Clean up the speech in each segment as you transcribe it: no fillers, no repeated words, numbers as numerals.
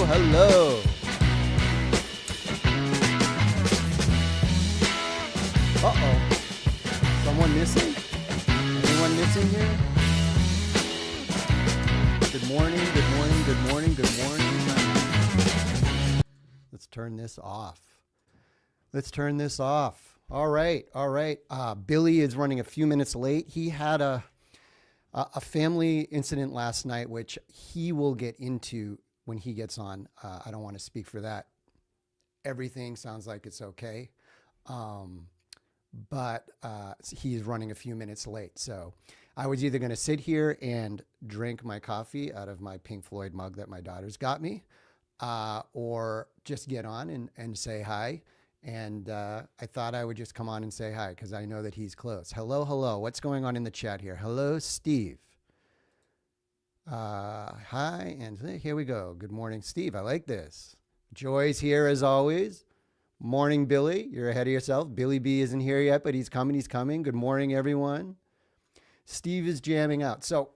hello. Uh-oh. Someone missing? Anyone missing here? Good morning, good morning, good morning, good morning. Let's turn this off. All right. Billy is running a few minutes late. He had a family incident last night, which he will get into when he gets on. I don't want to speak for that. Everything sounds like it's okay. But he's running a few minutes late. So I was either going to sit here and drink my coffee out of my Pink Floyd mug that my daughter's got me, or just get on and say hi. And I thought I would just come on and say hi because I know that he's close. Hello. What's going on in the chat here? Hello, Steve. Hi, and here we go. Good morning, Steve. I like this. Joy's here as always. Morning, Billy. You're ahead of yourself. Billy B isn't here yet, but he's coming. Good morning, everyone. Steve is jamming out. So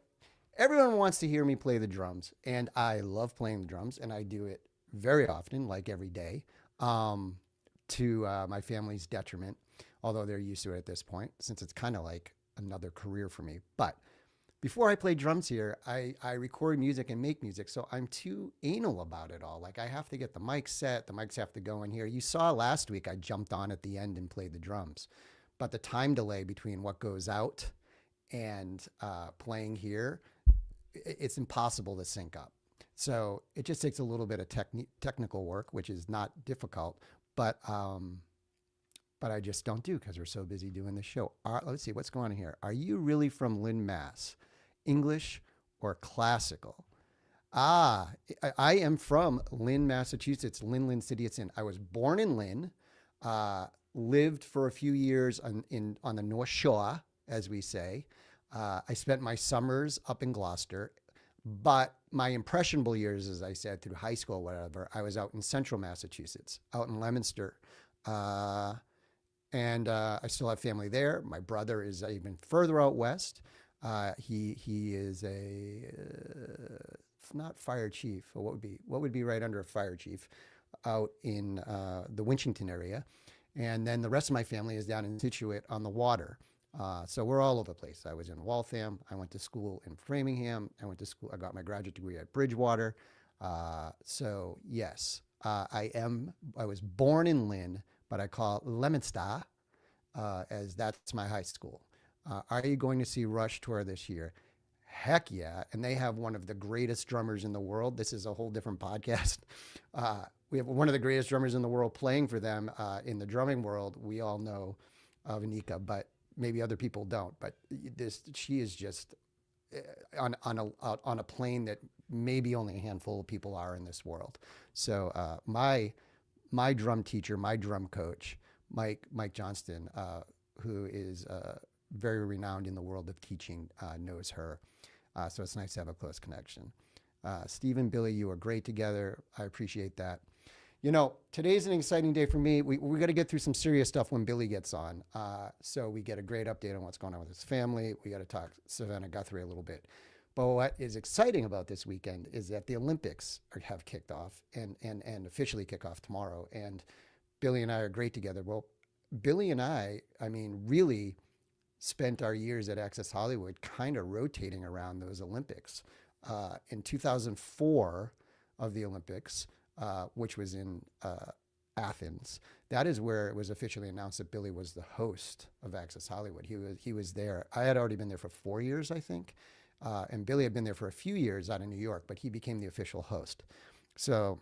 everyone wants to hear me play the drums, and I love playing the drums, and I do it very often, like every day. To my family's detriment, although they're used to it at this point, since it's kind of like another career for me. But before I play drums here, I record music and make music, so I'm too anal about it all. Like, I have to get the mic set, the mics have to go in here. You saw last week I jumped on at the end and played the drums, but the time delay between what goes out and playing here, it's impossible to sync up. So it just takes a little bit of technical work, which is not difficult, but I just don't do because we're so busy doing the show. Let's see what's going on here. Are you really from Lynn, Mass? English or classical? I am from Lynn, Massachusetts. Lynn City it's in. I was born in Lynn, lived for a few years on the North Shore, as we say. I spent my summers up in Gloucester. But my impressionable years, as I said, through high school, whatever, I was out in central Massachusetts, out in Leominster. And I still have family there. My brother is even further out west. He is not fire chief. What would be right under a fire chief out in the Winchington area. And then the rest of my family is down in Situate on the water. So we're all over the place. I was in Waltham. I went to school in Framingham. I got my graduate degree at Bridgewater. So yes, I was born in Lynn, but I call it Leominster, as that's my high school. Are you going to see Rush tour this year? Heck yeah. And they have one of the greatest drummers in the world. This is a whole different podcast. We have one of the greatest drummers in the world playing for them, in the drumming world. We all know of Anika, but maybe other people don't, but she is just on a plane that maybe only a handful of people are in this world. So my drum teacher, my drum coach, Mike Johnston, who is very renowned in the world of teaching, knows her. So it's nice to have a close connection. Steve and Billy, you are great together. I appreciate that. You know, today's an exciting day for me. We got to get through some serious stuff when Billy gets on. So we get a great update on what's going on with his family. We got to talk Savannah Guthrie a little bit. But what is exciting about this weekend is that the Olympics have kicked off and officially kick off tomorrow. And Billy and I are great together. Well, Billy and I mean, really spent our years at Access Hollywood kind of rotating around those Olympics. In 2004 of the Olympics, which was in Athens. That is where it was officially announced that Billy was the host of Access Hollywood. He was there. I had already been there for 4 years, I think, and Billy had been there for a few years out in New York, but he became the official host. So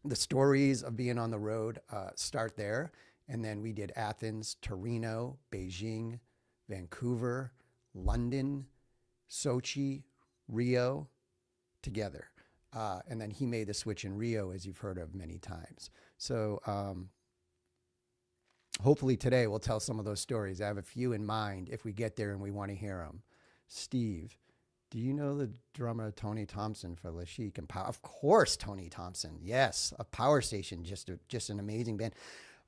the stories of being on the road start there, and then we did Athens, Torino, Beijing, Vancouver, London, Sochi, Rio together. And then he made the switch in Rio, as you've heard of many times. So hopefully today we'll tell some of those stories. I have a few in mind if we get there and we want to hear them. Steve, do you know the drummer Tony Thompson for Le Chic and Power? Of course, Tony Thompson. Yes, a Power Station, just an amazing band.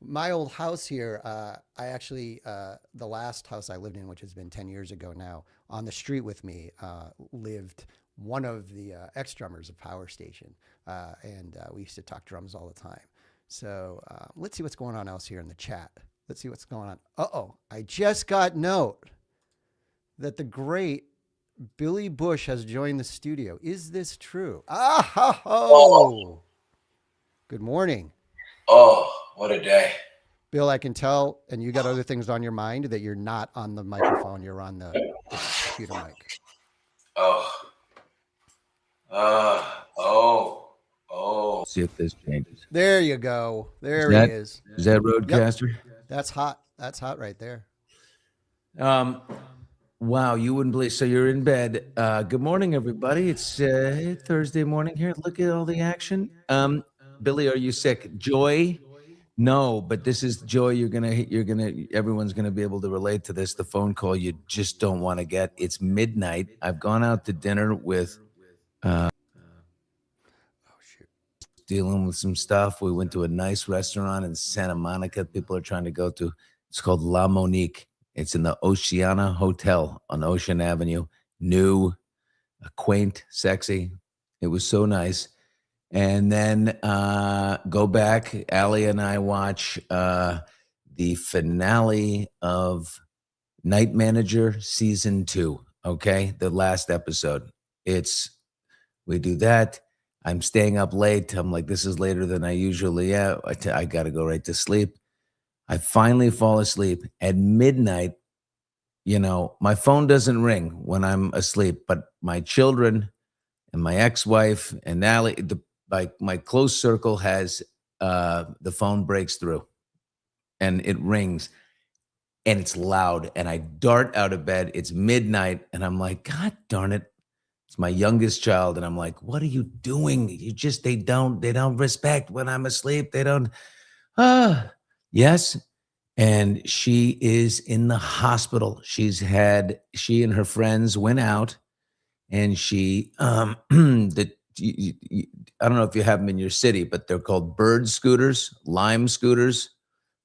My old house here, I actually, the last house I lived in, which has been 10 years ago now, on the street with me lived one of the ex-drummers of Power Station, and we used to talk drums all the time. So let's see what's going on else here in the chat. Let's see what's going on. Uh-oh, I just got note that the great Billy Bush has joined the studio. Is this true? Ah, ho, ho. Good morning. Oh, what a day. Bill, I can tell, and you got other things on your mind, that you're not on the microphone. You're on the computer mic. Oh. See if this changes. There you go. There he is. Is that Roadcaster? Yep. That's hot. That's hot right there. Wow, you wouldn't believe. So you're in bed. Good morning, everybody. It's Thursday morning here. Look at all the action. Billy, are you sick? Joy? No, but this is Joy. Everyone's gonna be able to relate to this. The phone call you just don't want to get. It's midnight. I've gone out to dinner with dealing with some stuff. We went to a nice restaurant in Santa Monica. People are trying to go to. It's called La Monique. It's in the Oceana Hotel on Ocean Avenue. New, quaint, sexy. It was so nice. And then go back. Allie and I watch the finale of Night Manager season 2. Okay, the last episode. We do that. I'm staying up late. I'm like, this is later than I usually am. I got to go right to sleep. I finally fall asleep at midnight. You know, my phone doesn't ring when I'm asleep, but my children and my ex-wife and Allie, my close circle has the phone breaks through and it rings and it's loud. And I dart out of bed. It's midnight and I'm like, God darn it. It's my youngest child. And I'm like, what are you doing? They don't respect when I'm asleep. They don't, yes. And she is in the hospital. She and her friends went out and she, I don't know if you have them in your city, but they're called bird scooters, Lime scooters.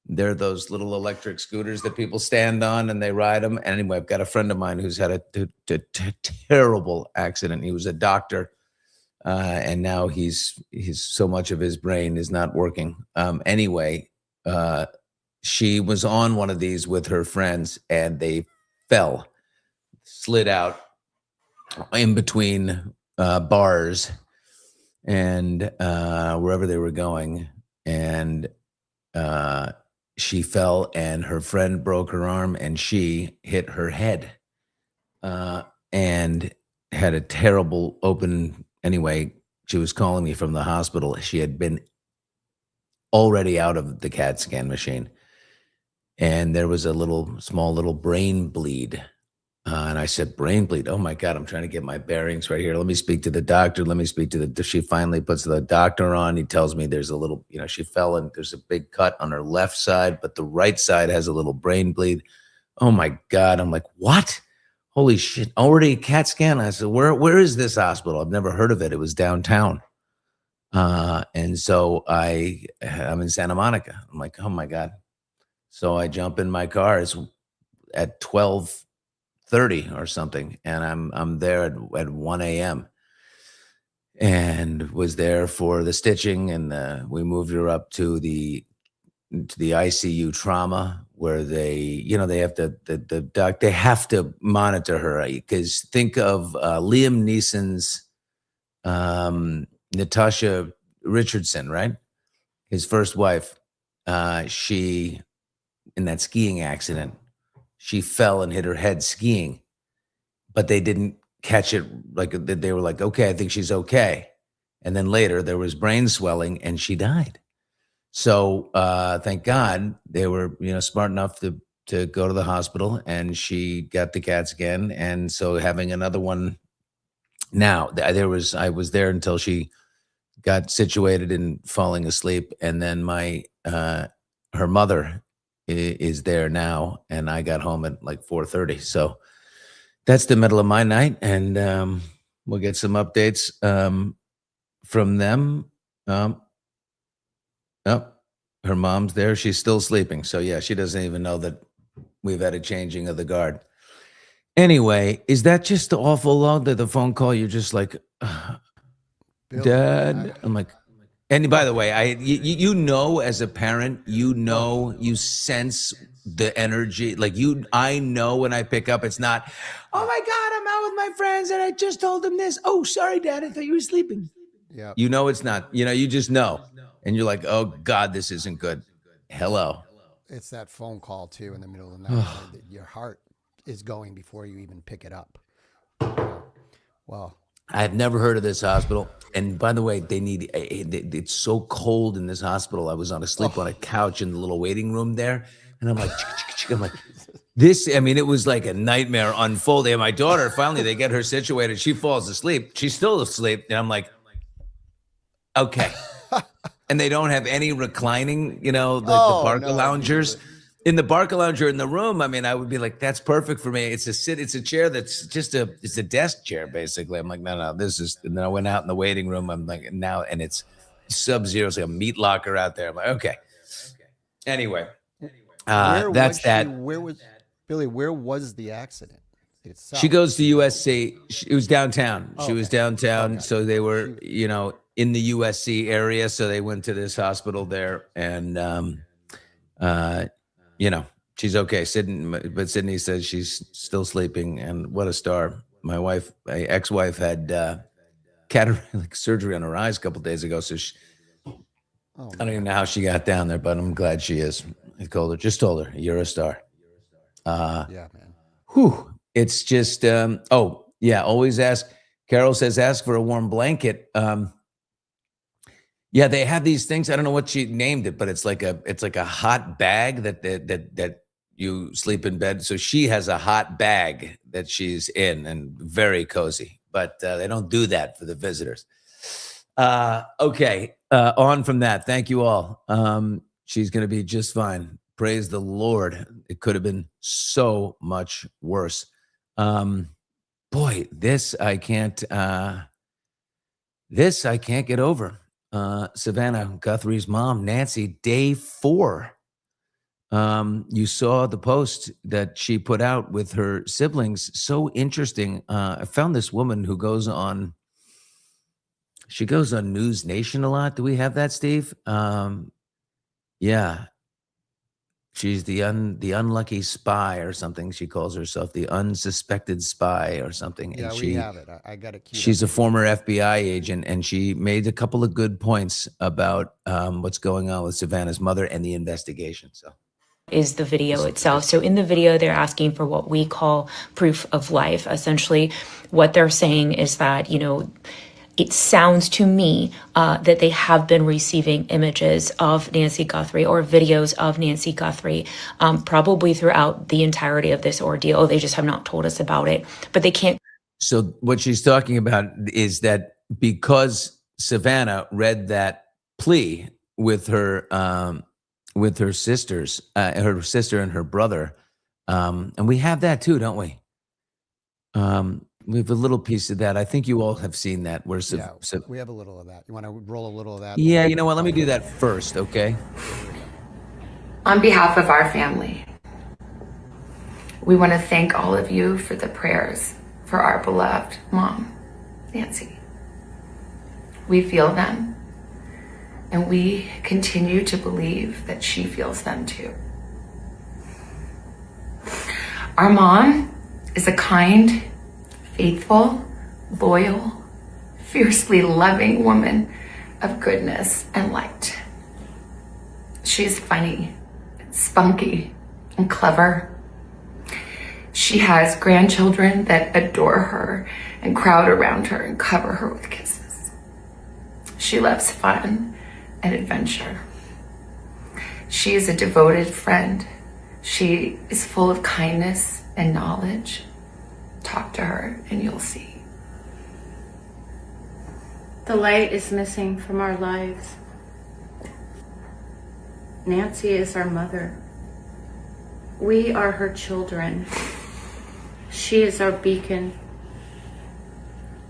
They're those little electric scooters that people stand on and they ride them. And anyway, I've got a friend of mine who's had a terrible accident. He was a doctor, and now he's so much of his brain is not working. Anyway, she was on one of these with her friends, and they slid out in between bars and wherever they were going, and she fell and her friend broke her arm and she hit her head and had a terrible open. Anyway, she was calling me from the hospital. She had been already out of the CAT scan machine and there was a small little brain bleed. And I said, brain bleed. Oh my God, I'm trying to get my bearings right here. Let me speak to the doctor. She finally puts the doctor on. He tells me there's a little, she fell and there's a big cut on her left side, but the right side has a little brain bleed. Oh my God. I'm like, what? Holy shit. Already a CAT scan. I said, where is this hospital? I've never heard of it. It was downtown. And so I'm in Santa Monica. I'm like, oh my God. So I jump in my car. It's at 12:30 or something, and I'm there at 1 a.m. and was there for the stitching, and we moved her up to the ICU trauma where they have to the doc they have to monitor her because think of Liam Neeson's Natasha Richardson, right? His first wife. She in that skiing accident. She fell and hit her head skiing, but they didn't catch it. Like they were like, okay, I think she's okay. And then later there was brain swelling and she died. So thank God they were, smart enough to go to the hospital and she got the CAT scan. And so having another one now, I was there until she got situated and falling asleep. And then her mother is there now, and I got home at like 4:30. So that's the middle of my night, and we'll get some updates from them. Oh, her mom's there. She's still sleeping. So yeah, she doesn't even know that we've had a changing of the guard. Anyway, is that just awful though? That the phone call, you're just like, Bill, Dad. I'm like, and by Oh. the way, you know, as a parent, you know, you sense the energy. Like I know when I pick up, it's not, oh my God, I'm out with my friends and I just told them this. Oh, sorry, Dad, I thought you were sleeping. yeah, You know, it's not. You know, you just know, and you're like, oh God, this isn't good. Hello. it's that phone call too in the middle of the night. That your heart is going before you even pick it up. Well, I've never heard of this hospital. And by the way, they need, it's so cold in this hospital. I was asleep on a couch in the little waiting room there. And I'm like, I'm like, this, I mean, it was like a nightmare unfolding. And my daughter, finally, they get her situated. She falls asleep. She's still asleep. And I'm like, okay. And they don't have any reclining, you know, the Barca loungers. In the Barca lounger in the room, I mean, I would be like, that's perfect for me. It's a chair that's just it's a desk chair, basically. I'm like, no, this is, and then I went out in the waiting room. I'm like, now, and it's sub-zero. It's like a meat locker out there. I'm like, okay. Anyway, that's that. Where was Billy? Where was the accident itself? She goes to USC. It was downtown. She was Okay. downtown. Okay. So they were, you know, in the USC area. So they went to this hospital there, and you know, she's okay. But Sydney says she's still sleeping, and what a star. My ex-wife had cataract surgery on her eyes a couple of days ago. So I don't even know how she got down there, but I'm glad she is. I told her, you're a star. Yeah, man. Whew. It's just, oh yeah. Always ask. Carol says, ask for a warm blanket. Yeah, they have these things. I don't know what she named it, but it's like a hot bag that you sleep in bed. So she has a hot bag that she's in, and very cozy. But they don't do that for the visitors. Okay, on from that. Thank you all. She's going to be just fine. Praise the Lord. It could have been so much worse. Boy, this I can't get over. Savannah Guthrie's mom, Nancy, day 4. You saw the post that she put out with her siblings. So interesting. I found this woman who goes on News Nation a lot. Do we have that, Steve? Yeah. She's the unlucky spy or something. She calls herself the unsuspected spy or something. Yeah, and we have it. I got it. She's a former FBI agent, and she made a couple of good points about what's going on with Savannah's mother and the investigation. So, is the video itself. So in the video, they're asking for what we call proof of life. Essentially, what they're saying is that, you know, it sounds to me that they have been receiving images of Nancy Guthrie or videos of Nancy Guthrie, probably throughout the entirety of this ordeal. They just have not told us about it, but they can't. So what she's talking about is that because Savannah read that plea with her sisters, her sister and her brother, and we have that too, don't we? We have a little piece of that. I think you all have seen that. Where we have a little of that. You want to roll a little of that? Yeah, you know what? Let me do that first, okay? On behalf of our family, we want to thank all of you for the prayers for our beloved mom, Nancy. We feel them, and we continue to believe that she feels them too. Our mom is a kind, faithful, loyal, fiercely loving woman of goodness and light. She's funny, spunky, and clever. She has grandchildren that adore her and crowd around her and cover her with kisses. She loves fun and adventure. She is a devoted friend. She is full of kindness and knowledge. Talk to her and you'll see. The light is missing from our lives. Nancy is our mother. We are her children. She is our beacon.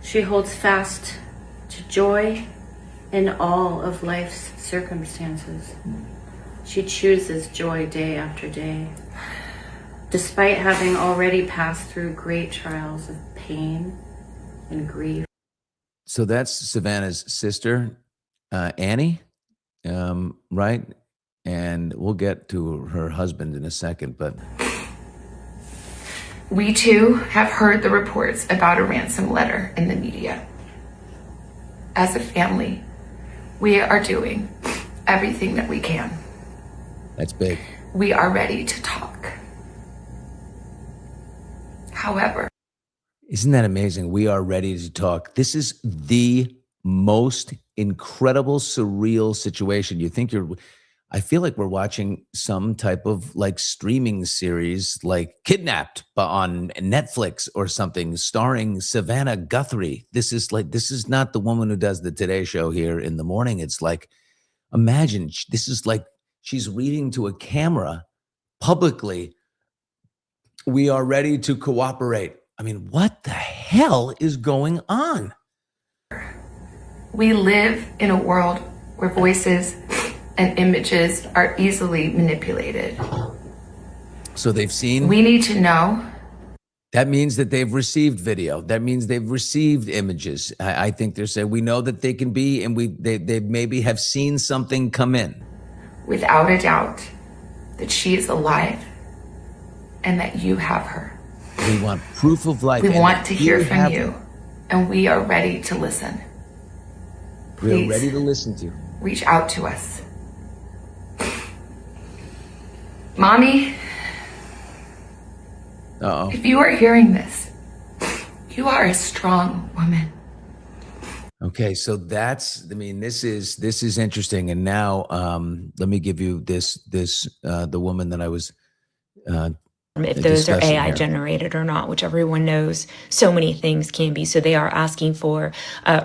She holds fast to joy in all of life's circumstances. She chooses joy day after day. despite having already passed through great trials of pain and grief. So that's Savannah's sister, Annie, right? And we'll get to her husband in a second, but We too have heard the reports about a ransom letter in the media. As a family, we are doing everything that we can. that's big. We are ready to talk. However, Isn't that amazing? We are ready to talk. This is the most incredible, surreal situation. I feel like we're watching some type of like streaming series, like Kidnapped on Netflix or something, starring Savannah Guthrie. This is not the woman who does the Today Show here in the morning. It's like, imagine, this is like she's reading to a camera publicly, "We are ready to cooperate." I mean, what the hell is going on? we live in a world where voices and images are easily manipulated. So they've seen. We need to know. That means that they've received video. That means they've received images. I think they're saying we know that they can be, and they maybe have seen something come in. Without a doubt that she is alive and that you have her. We want proof of life. We and want if to hear from have you, her, and we are ready to listen. we Please are ready to listen to you. reach out to us. Mommy, Uh-oh. if you are hearing this, you are a strong woman. Okay, so this is interesting. And now let me give you the woman that I was if those are discussing AI here. generated or not, which everyone knows so many things can be. So they are asking for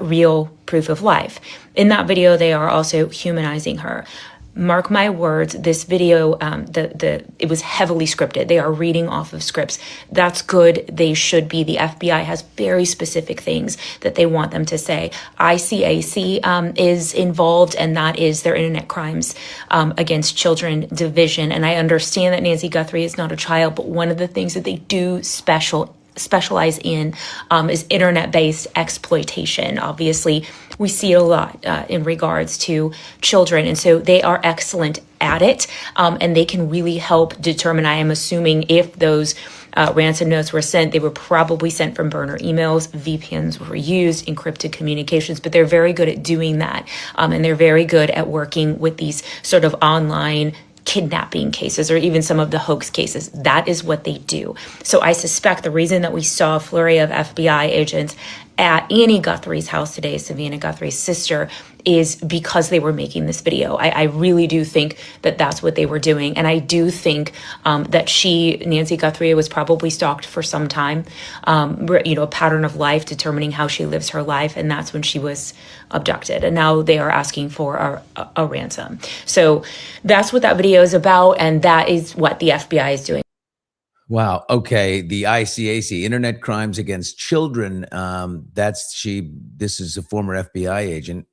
real proof of life. In that video, they are also humanizing her. Mark my words, this video, it was heavily scripted. They are reading off of scripts. That's good. They should be. The FBI has very specific things that they want them to say. ICAC is involved, and that is their Internet Crimes Against Children division. And I understand that Nancy Guthrie is not a child, but one of the things that they do specialize in is internet-based exploitation. Obviously, we see it a lot in regards to children, and so they are excellent at it, and they can really help determine. I am assuming if those ransom notes were sent, they were probably sent from burner emails, VPNs were used, encrypted communications, but they're very good at doing that, and they're very good at working with these sort of online kidnapping cases or even some of the hoax cases. That is what they do. So I suspect the reason that we saw a flurry of FBI agents at Annie Guthrie's house today, Savannah Guthrie's sister, is because they were making this video. I really do think that that's what they were doing. And I do think that Nancy Guthrie, was probably stalked for some time, a pattern of life, determining how she lives her life. And that's when she was abducted. And now they are asking for a ransom. So that's what that video is about. And that is what the FBI is doing. Wow. Okay. The ICAC, Internet Crimes Against Children. This is a former FBI agent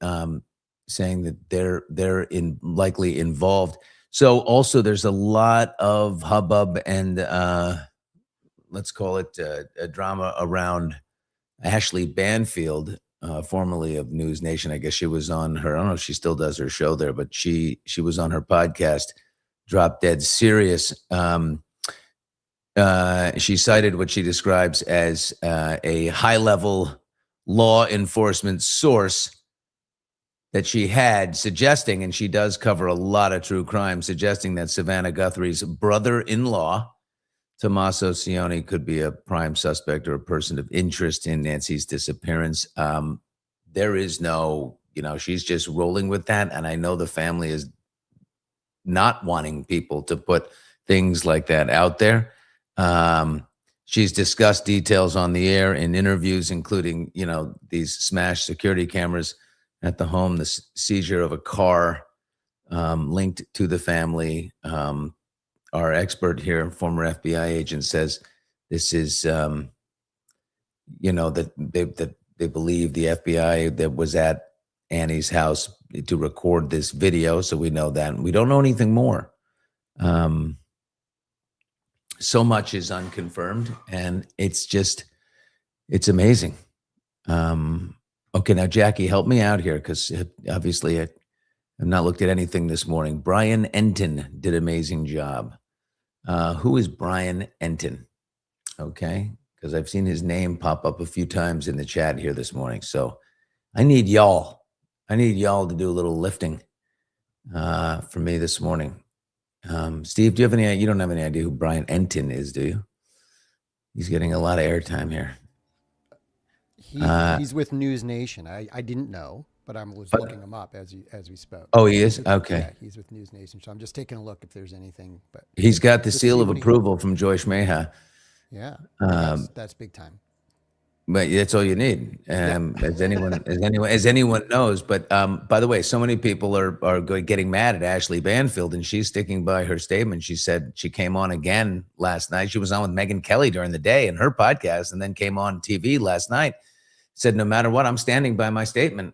saying that they're likely involved. So also there's a lot of hubbub and let's call it a drama around Ashley Banfield, formerly of News Nation. I guess she was on her, I don't know if she still does her show there, but she was on her podcast, Drop Dead Serious. She cited what she describes as a high-level law enforcement source that she had, suggesting, and she does cover a lot of true crime, suggesting that Savannah Guthrie's brother-in-law, Tommaso Cioni, could be a prime suspect or a person of interest in Nancy's disappearance. There is no, she's just rolling with that, and I know the family is not wanting people to put things like that out there. She's discussed details on the air in interviews, including, these smashed security cameras at the home, the seizure of a car linked to the family. Our expert here, former FBI agent, says this is, that they believe the FBI that was at Annie's house to record this video. So we know that. We don't know anything more. so much is unconfirmed, and it's amazing. Okay, now Jackie, help me out here, because obviously I've not looked at anything this morning. Brian Enton did an amazing job. Who is Brian Enton? Okay, because I've seen his name pop up a few times in the chat here this morning. So I need y'all to do a little lifting for me this morning. Steve, do you have any? You don't have any idea who Brian Enton is, do you? He's getting a lot of airtime here. He's with News Nation. I didn't know, but I was looking him up as we spoke. Oh, he is? Okay. Yeah, he's with News Nation. So I'm just taking a look if there's anything. But he's got the just seal see of what he- approval from Joyce Meha. Yeah, that's big time. But that's all you need, as anyone knows. But by the way, so many people are getting mad at Ashley Banfield, and she's sticking by her statement. She said she came on again last night. She was on with Megyn Kelly during the day in her podcast, and then came on TV last night. Said, no matter what, I'm standing by my statement.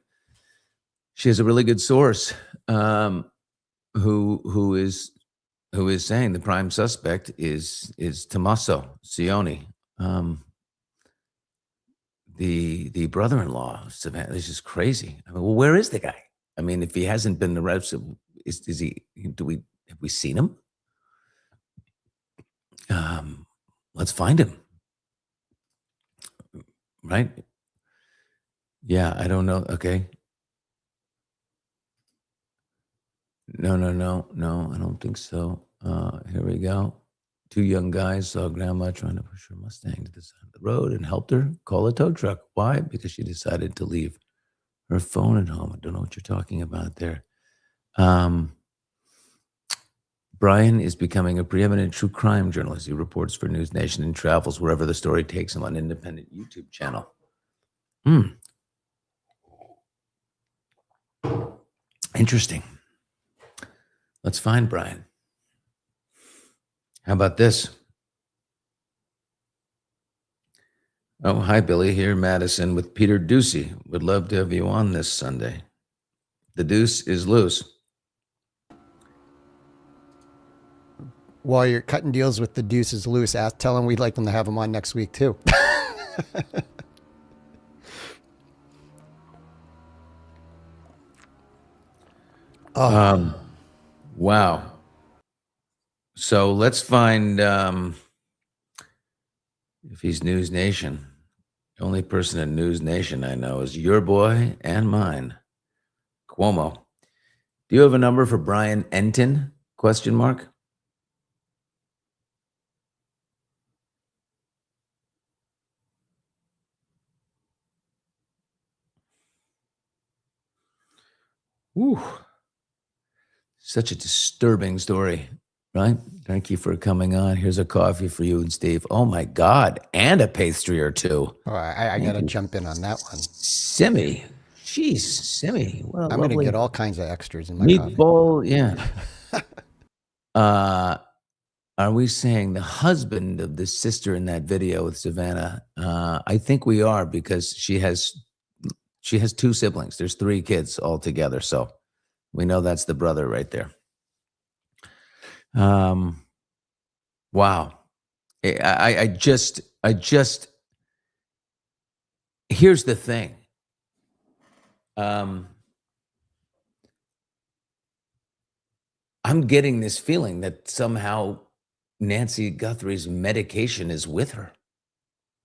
She has a really good source who is saying the prime suspect is Tommaso Cioni. The brother-in-law of Savannah. This is crazy. I mean, well, where is the guy? I mean, if he hasn't been arrested, is he? Have we seen him? Let's find him. Right? Yeah, I don't know. Okay. No, I don't think so. Here we go. Two young guys saw grandma trying to push her Mustang to the side of the road and helped her call a tow truck. Why? Because she decided to leave her phone at home. I don't know what you're talking about there. Brian is becoming a preeminent true crime journalist. He reports for News Nation and travels wherever the story takes him on an independent YouTube channel. Interesting. Let's find Brian. How about this? Oh, hi, Billy. Here, Madison with Peter Ducey. Would love to have you on this Sunday. The deuce is loose. While you're cutting deals with the deuces loose, tell them we'd like them to have him on next week too. Wow. So let's find if he's News Nation. The only person in News Nation I know is your boy and mine, Cuomo. Do you have a number for Brian Enton? Question mark. Whew. Such a disturbing story, right? Thank you for coming on. Here's a coffee for you and Steve. Oh my God. And a pastry or two. Oh, I got to jump in on that one. Simmy. Jeez, Simmy. I'm going to get all kinds of extras in my coffee. Meatball, yeah. Are we saying the husband of the sister in that video with Savannah? I think we are, because she has two siblings. There's 3 kids altogether. So we know that's the brother right there. Wow. I just, here's the thing. I'm getting this feeling that somehow Nancy Guthrie's medication is with her.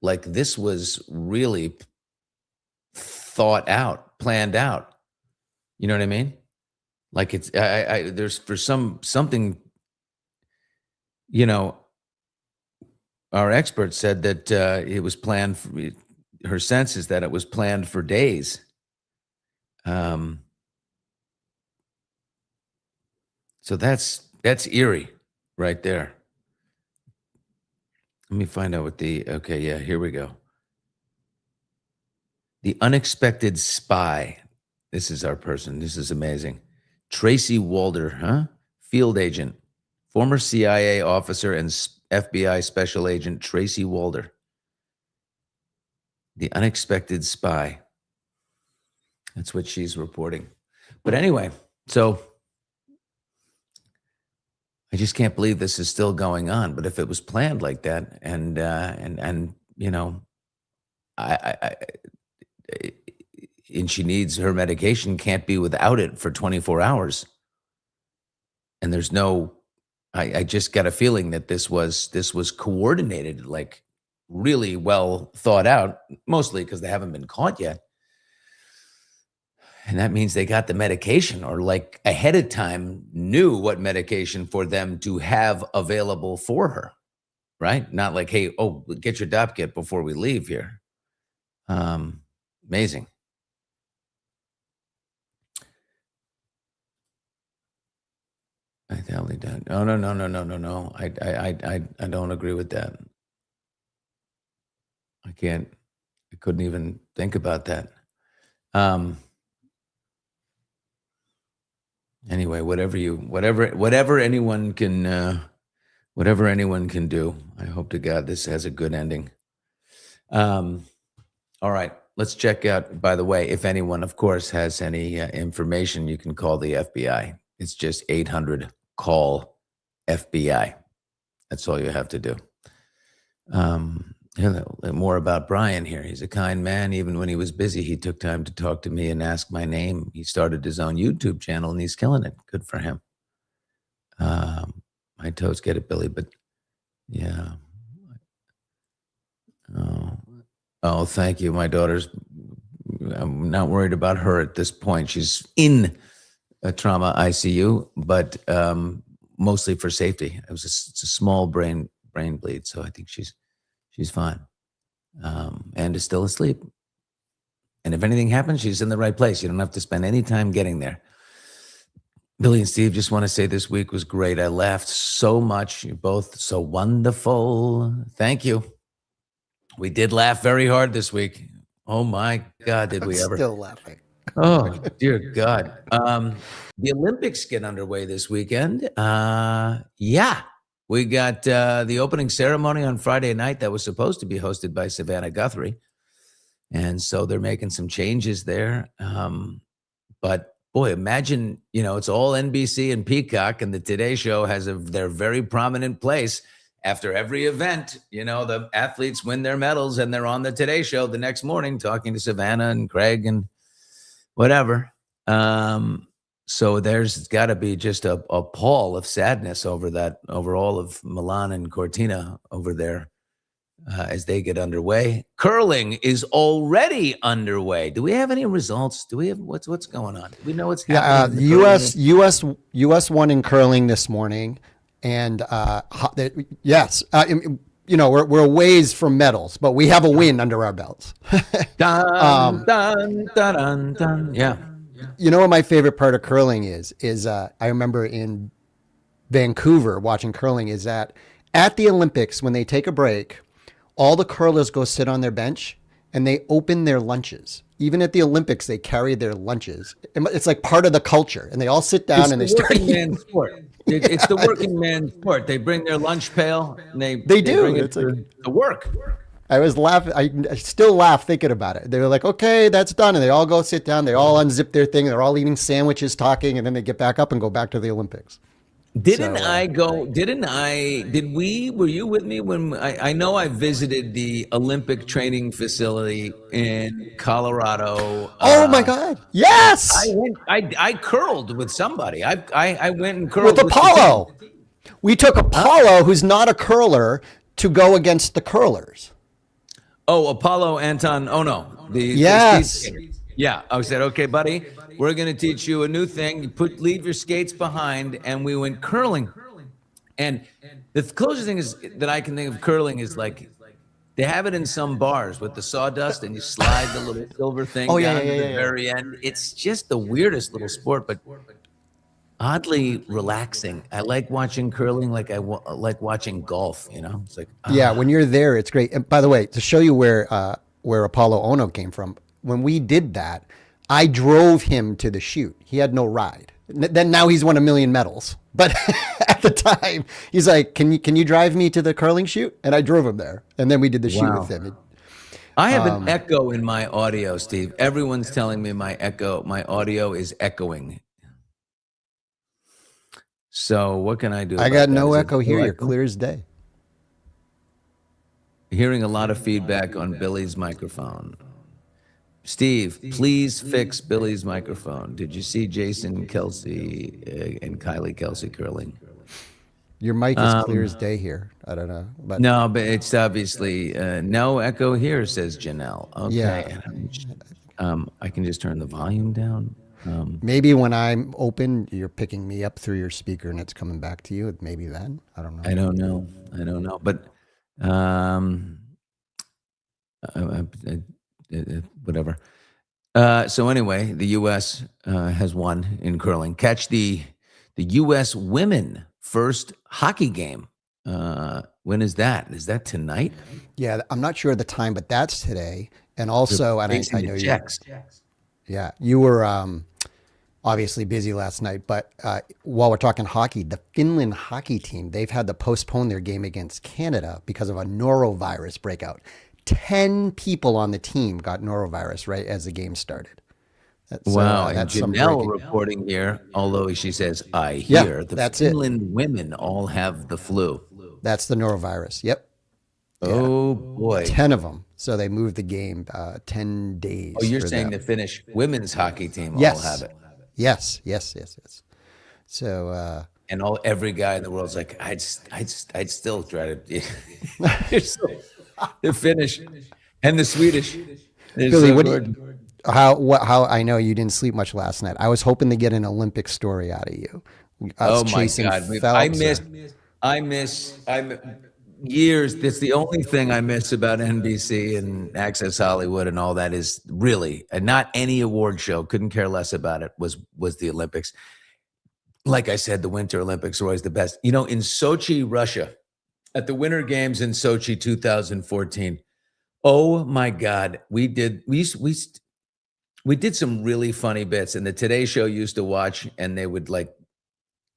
Like this was really thought out, planned out. You know what I mean? Like it's, there's for something, you know, our expert said that it was planned for, her sense is that it was planned for days. So that's eerie right there. Let me find out what okay, yeah, here we go. The unexpected spy. This is our person. This is amazing. Tracy Walder, field agent, former CIA officer and FBI special agent Tracy Walder. The unexpected spy. That's what she's reporting. But anyway, so I just can't believe this is still going on. But if it was planned like that, and you know, and she needs her medication, can't be without it for 24 hours. And there's no, I just got a feeling that this was coordinated, like really well thought out, mostly because they haven't been caught yet. And that means they got the medication, or like ahead of time knew what medication for them to have available for her, right? Not like, hey, oh, get your DOP kit before we leave here. Amazing. I totally don't. No. I don't agree with that. I can't. I couldn't even think about that. Anyway, whatever anyone can do. I hope to God this has a good ending. All right, let's check out. By the way, if anyone, of course, has any information, you can call the FBI. It's just 800 call FBI. That's all you have to do. More about Brian here. He's a kind man. Even when he was busy, he took time to talk to me and ask my name. He started his own YouTube channel and he's killing it. Good for him. My toes get it, Billy, but yeah. Oh, thank you. My daughter's, I'm not worried about her at this point. She's in a trauma ICU, but mostly for safety. It's a small brain bleed, so I think she's fine, and is still asleep. And if anything happens, she's in the right place. You don't have to spend any time getting there. Billy and Steve, just want to say this week was great. I laughed so much. You're both so wonderful. Thank you. We did laugh very hard this week. Oh my God, did we ever? Still laughing. Oh, dear God. The Olympics get underway this weekend. Yeah. We got the opening ceremony on Friday night that was supposed to be hosted by Savannah Guthrie. And so they're making some changes there. But boy, imagine, it's all NBC and Peacock, and the Today Show has their very prominent place. After every event, the athletes win their medals and they're on the Today Show the next morning talking to Savannah and Craig and whatever. So there's got to be just a pall of sadness over all of Milan and Cortina over there as they get underway. Curling is already underway. Do we have any results? Do we have what's going on? Do we know what's happening? Yeah, U.S. won in curling this morning, and yes, we're a ways from medals, but we have a win under our belts. Dun, dun, dun, dun. Yeah. You know what my favorite part of curling is I remember in Vancouver watching curling is that at the Olympics, when they take a break, all the curlers go sit on their bench and they open their lunches. Even at the Olympics, they carry their lunches. It's like part of the culture, and they all sit down and they start eating. Sport. It's the working man sport. They bring their lunch pail and they do. Bring it It's to work. I was laughing. I still laugh thinking about it. They were like, okay, that's done. And they all go sit down. They all unzip their thing. They're all eating sandwiches, talking, and then they get back up and go back to the Olympics. Were you with me when I know I visited the Olympic training facility in Colorado? Oh my God. Yes. I curled with somebody. I went and curled with Apollo. We took Apollo, who's not a curler, to go against the curlers. Oh, Apollo Anton. Oh no. Yes. Yeah. I said, okay, buddy, we're going to teach you a new thing. You leave your skates behind, and we went curling. And the closest thing is that I can think of curling is like they have it in some bars with the sawdust, and you slide the little silver thing down to the very end. It's just the weirdest little sport, but oddly relaxing. I like watching curling like I like watching golf, It's like yeah, when you're there, it's great. And by the way, to show you where Apollo Ono came from, when we did that, I drove him to the shoot. He had no ride. Then now he's won 1 million medals. But at the time, he's like, "Can you drive me to the curling shoot?" And I drove him there, and then we did the shoot with him. I have an echo in my audio, Steve. Everyone's telling me my audio is echoing. So what can I do? I about got that? no Is it echo here. no You're echo? clear as day. Hearing a lot of feedback on Billy's microphone. Steve, please fix Billy's microphone. Did you see Jason Kelsey and Kylie Kelsey curling? Your mic is clear as day here. I don't know, but No, but it's obviously no echo here, says Janelle. Okay. yeah, I can just turn the volume down. maybe when I'm open, you're picking me up through your speaker and it's coming back to you. Maybe then. I don't know. I don't know. I don't know. But whatever. So anyway, the U.S. Has won in curling. Catch the U.S. women first hockey game. When is that? Is that tonight? Yeah, I'm not sure of the time, but that's today. And also, and I know you. Czechs. Yeah, you were obviously busy last night, but while we're talking hockey, the Finland hockey team, they've had to postpone their game against Canada because of a norovirus breakout. 10 people on the team got norovirus right as the game started. Wow. And That's some Janelle breaking. reporting here, although she says, I Yeah, hear the that's it. Finland women all have the flu. That's the norovirus. Yep. Oh, boy. 10 of them. So they moved the game 10 days. Oh, you're for saying them. the Finnish women's hockey team Yes. all have it. Yes. So And every guy in the world's like, I'd still try to. The Finnish and the Swedish. They're Billy, so what good. how I know you didn't sleep much last night. I was hoping to get an Olympic story out of you. Us Oh my chasing God! Phelps I miss years. That's the only thing I miss about NBC and Access Hollywood and all that is really, and not any award show. Couldn't care less about it. Was the Olympics? Like I said, the Winter Olympics are always the best. You know, in Sochi, Russia, at the Winter Games in Sochi 2014. Oh my God, we did some really funny bits, and the Today Show used to watch, and they would like.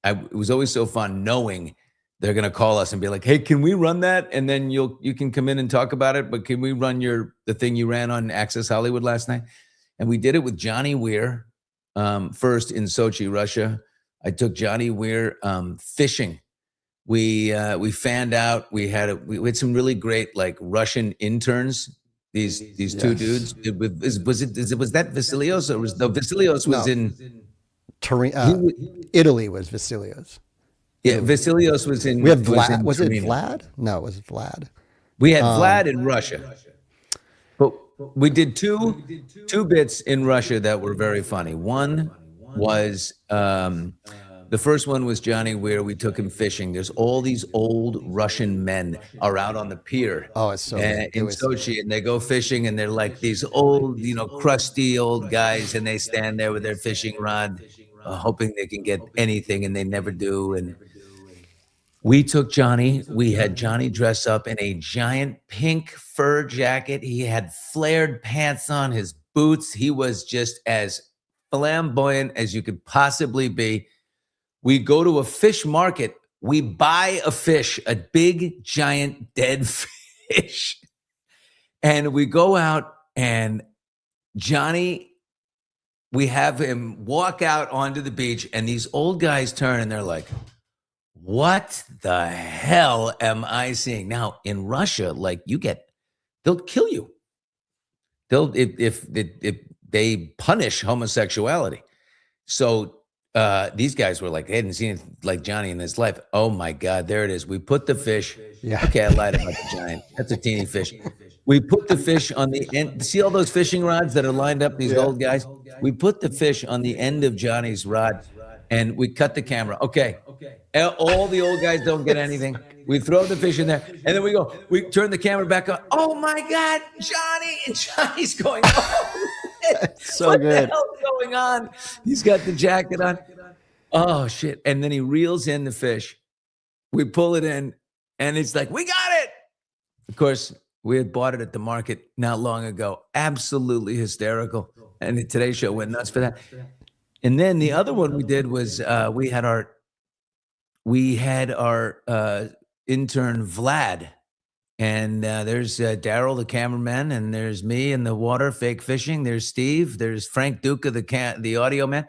It was always so fun knowing they're going to call us and be like, "Hey, can we run that?" And then you can come in and talk about it, but can we run the thing you ran on Access Hollywood last night? And we did it with Johnny Weir first in Sochi, Russia. I took Johnny Weir fishing. We fanned out. We had some really great like Russian interns. These two dudes. Was that Vasilios or Vasilios was in Italy was Vasilios. Yeah, Vasilios was in. We had Vlad. Was it Torino. Vlad? No, it was Vlad. We had Vlad in Russia, but we did two bits in Russia that were very funny. One was the first one was Johnny Weir. We took him fishing. There's all these old Russian men are out on the pier. Oh, it's so good. In Sochi, and they go fishing, and they're like these old, crusty old guys, and they stand there with their fishing rod, hoping they can get anything, and they never do. And we took Johnny. We had Johnny dress up in a giant pink fur jacket. He had flared pants on, his boots. He was just as flamboyant as you could possibly be. We go to a fish market. We buy a fish, a big, giant, dead fish. And we go out, and Johnny, we have him walk out onto the beach, and these old guys turn, and they're like, what the hell am I seeing? Now, in Russia, like they'll kill you. If they punish homosexuality. So these guys were like, they hadn't seen it like Johnny in his life. Oh my God, there it is. We put the fish. Yeah. Okay, I lied about the giant. That's a teeny fish. We put the fish on the end. See all those fishing rods that are lined up, these old guys? We put the fish on the end of Johnny's rod, and we cut the camera. Okay. All the old guys don't get anything. We throw the fish in there, and then we turn the camera back on. Oh my God, Johnny! And Johnny's going, oh, So what good. the hell's going on? He's got the jacket on. Oh shit! And then he reels in the fish. We pull it in, and it's like, we got it. Of course, we had bought it at the market not long ago. Absolutely hysterical. And the Today Show went nuts for that. And then the other one we did was we had our intern Vlad, and there's Daryl, the cameraman, and there's me in the water, fake fishing. There's Steve. There's Frank Duca, the audio man.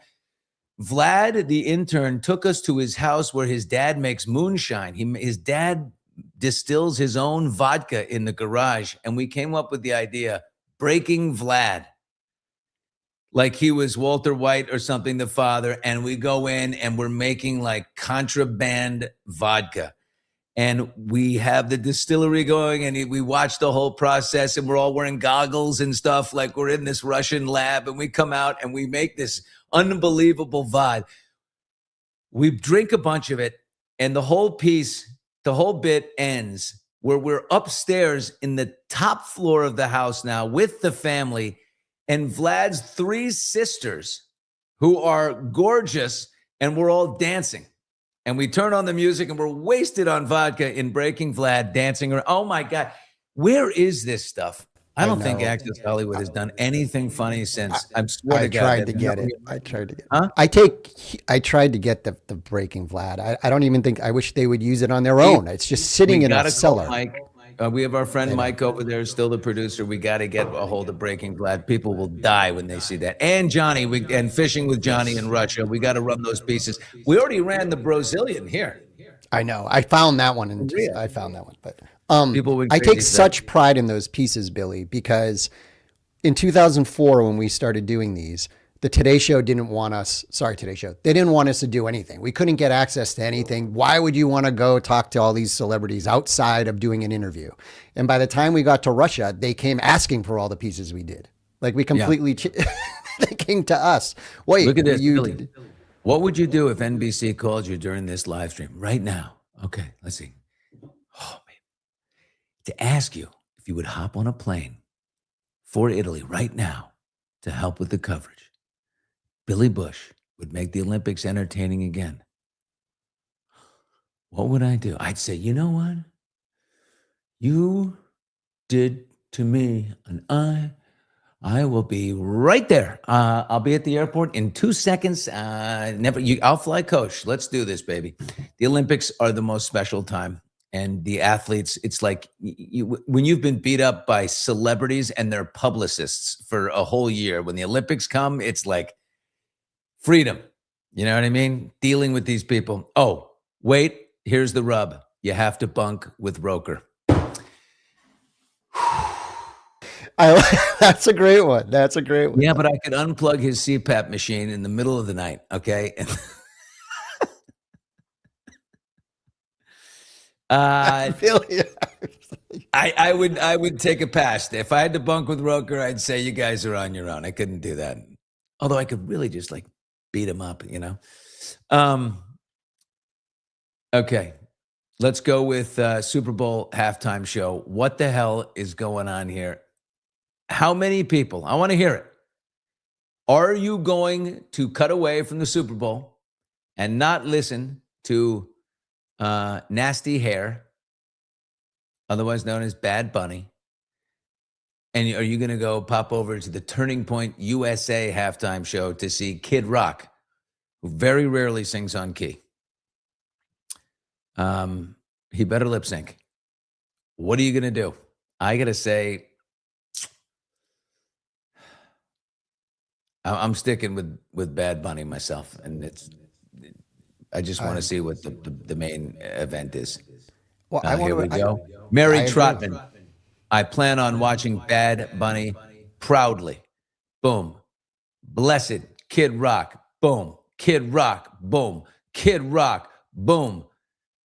Vlad, the intern, took us to his house where his dad makes moonshine. His dad distills his own vodka in the garage, and we came up with the idea, breaking Vlad. Like he was Walter White or something, the father, and we go in and we're making like contraband vodka. And we have the distillery going, and we watch the whole process, and we're all wearing goggles and stuff like we're in this Russian lab, and we come out and we make this unbelievable VOD. We drink a bunch of it, and the whole bit ends where we're upstairs in the top floor of the house now with the family, and Vlad's 3 sisters, who are gorgeous, and we're all dancing. And we turn on the music and we're wasted on vodka in Breaking Vlad, dancing around. Oh my God. Where is this stuff? I don't think Access Hollywood has done anything funny since. I swear to God. I tried to get it. I tried to get it. Huh? I tried to get the Breaking Vlad. I don't even think, I wish they would use it on their own. It's just sitting in a cellar. Mike. We have our friend Mike over there, still the producer. We got to get a hold of Breaking Vlad. People will die when they see that. And Johnny, and Fishing with Johnny in Russia. We got to run those pieces. We already ran the Brazilian here. I know. I found that one. But People I take such pride in those pieces, Billy, because in 2004, when we started doing these, the Today Show didn't want us, they didn't want us to do anything. We couldn't get access to anything. Why would you want to go talk to all these celebrities outside of doing an interview? And by the time we got to Russia, they came asking for all the pieces we did. Like we completely, they came to us. Wait, look at this, Billy. What would you do if NBC called you during this live stream right now? Okay, let's see. Oh, man. To ask you if you would hop on a plane for Italy right now to help with the coverage. Billy Bush would make the Olympics entertaining again. What would I do? I'd say, you know what? You did to me, and I will be right there. I'll be at the airport in 2 seconds. I'll fly coach. Let's do this, baby. The Olympics are the most special time. And the athletes, it's like when you've been beat up by celebrities and their publicists for a whole year, when the Olympics come, it's like, freedom. You know what I mean? Dealing with these people. Oh, wait, here's the rub. You have to bunk with Roker. That's a great one. Yeah, but I could unplug his CPAP machine in the middle of the night, okay? I would take a pass. If I had to bunk with Roker, I'd say you guys are on your own. I couldn't do that. Although I could really just like beat him up, you know? Okay, let's go with Super Bowl halftime show. What the hell is going on here? How many people? I want to hear it. Are you going to cut away from the Super Bowl and not listen to Nasty Hair, otherwise known as Bad Bunny? And are you going to go pop over to the Turning Point USA halftime show to see Kid Rock, who very rarely sings on key? He better lip sync. What are you going to do? I got to say, I'm sticking with Bad Bunny myself. And I just want to see what the main event is. Well, Here we go. Mary Trotman. I plan on watching Bad Bunny proudly. Boom. Blessed. Kid Rock. Boom. Kid Rock. Boom. Kid Rock. Boom.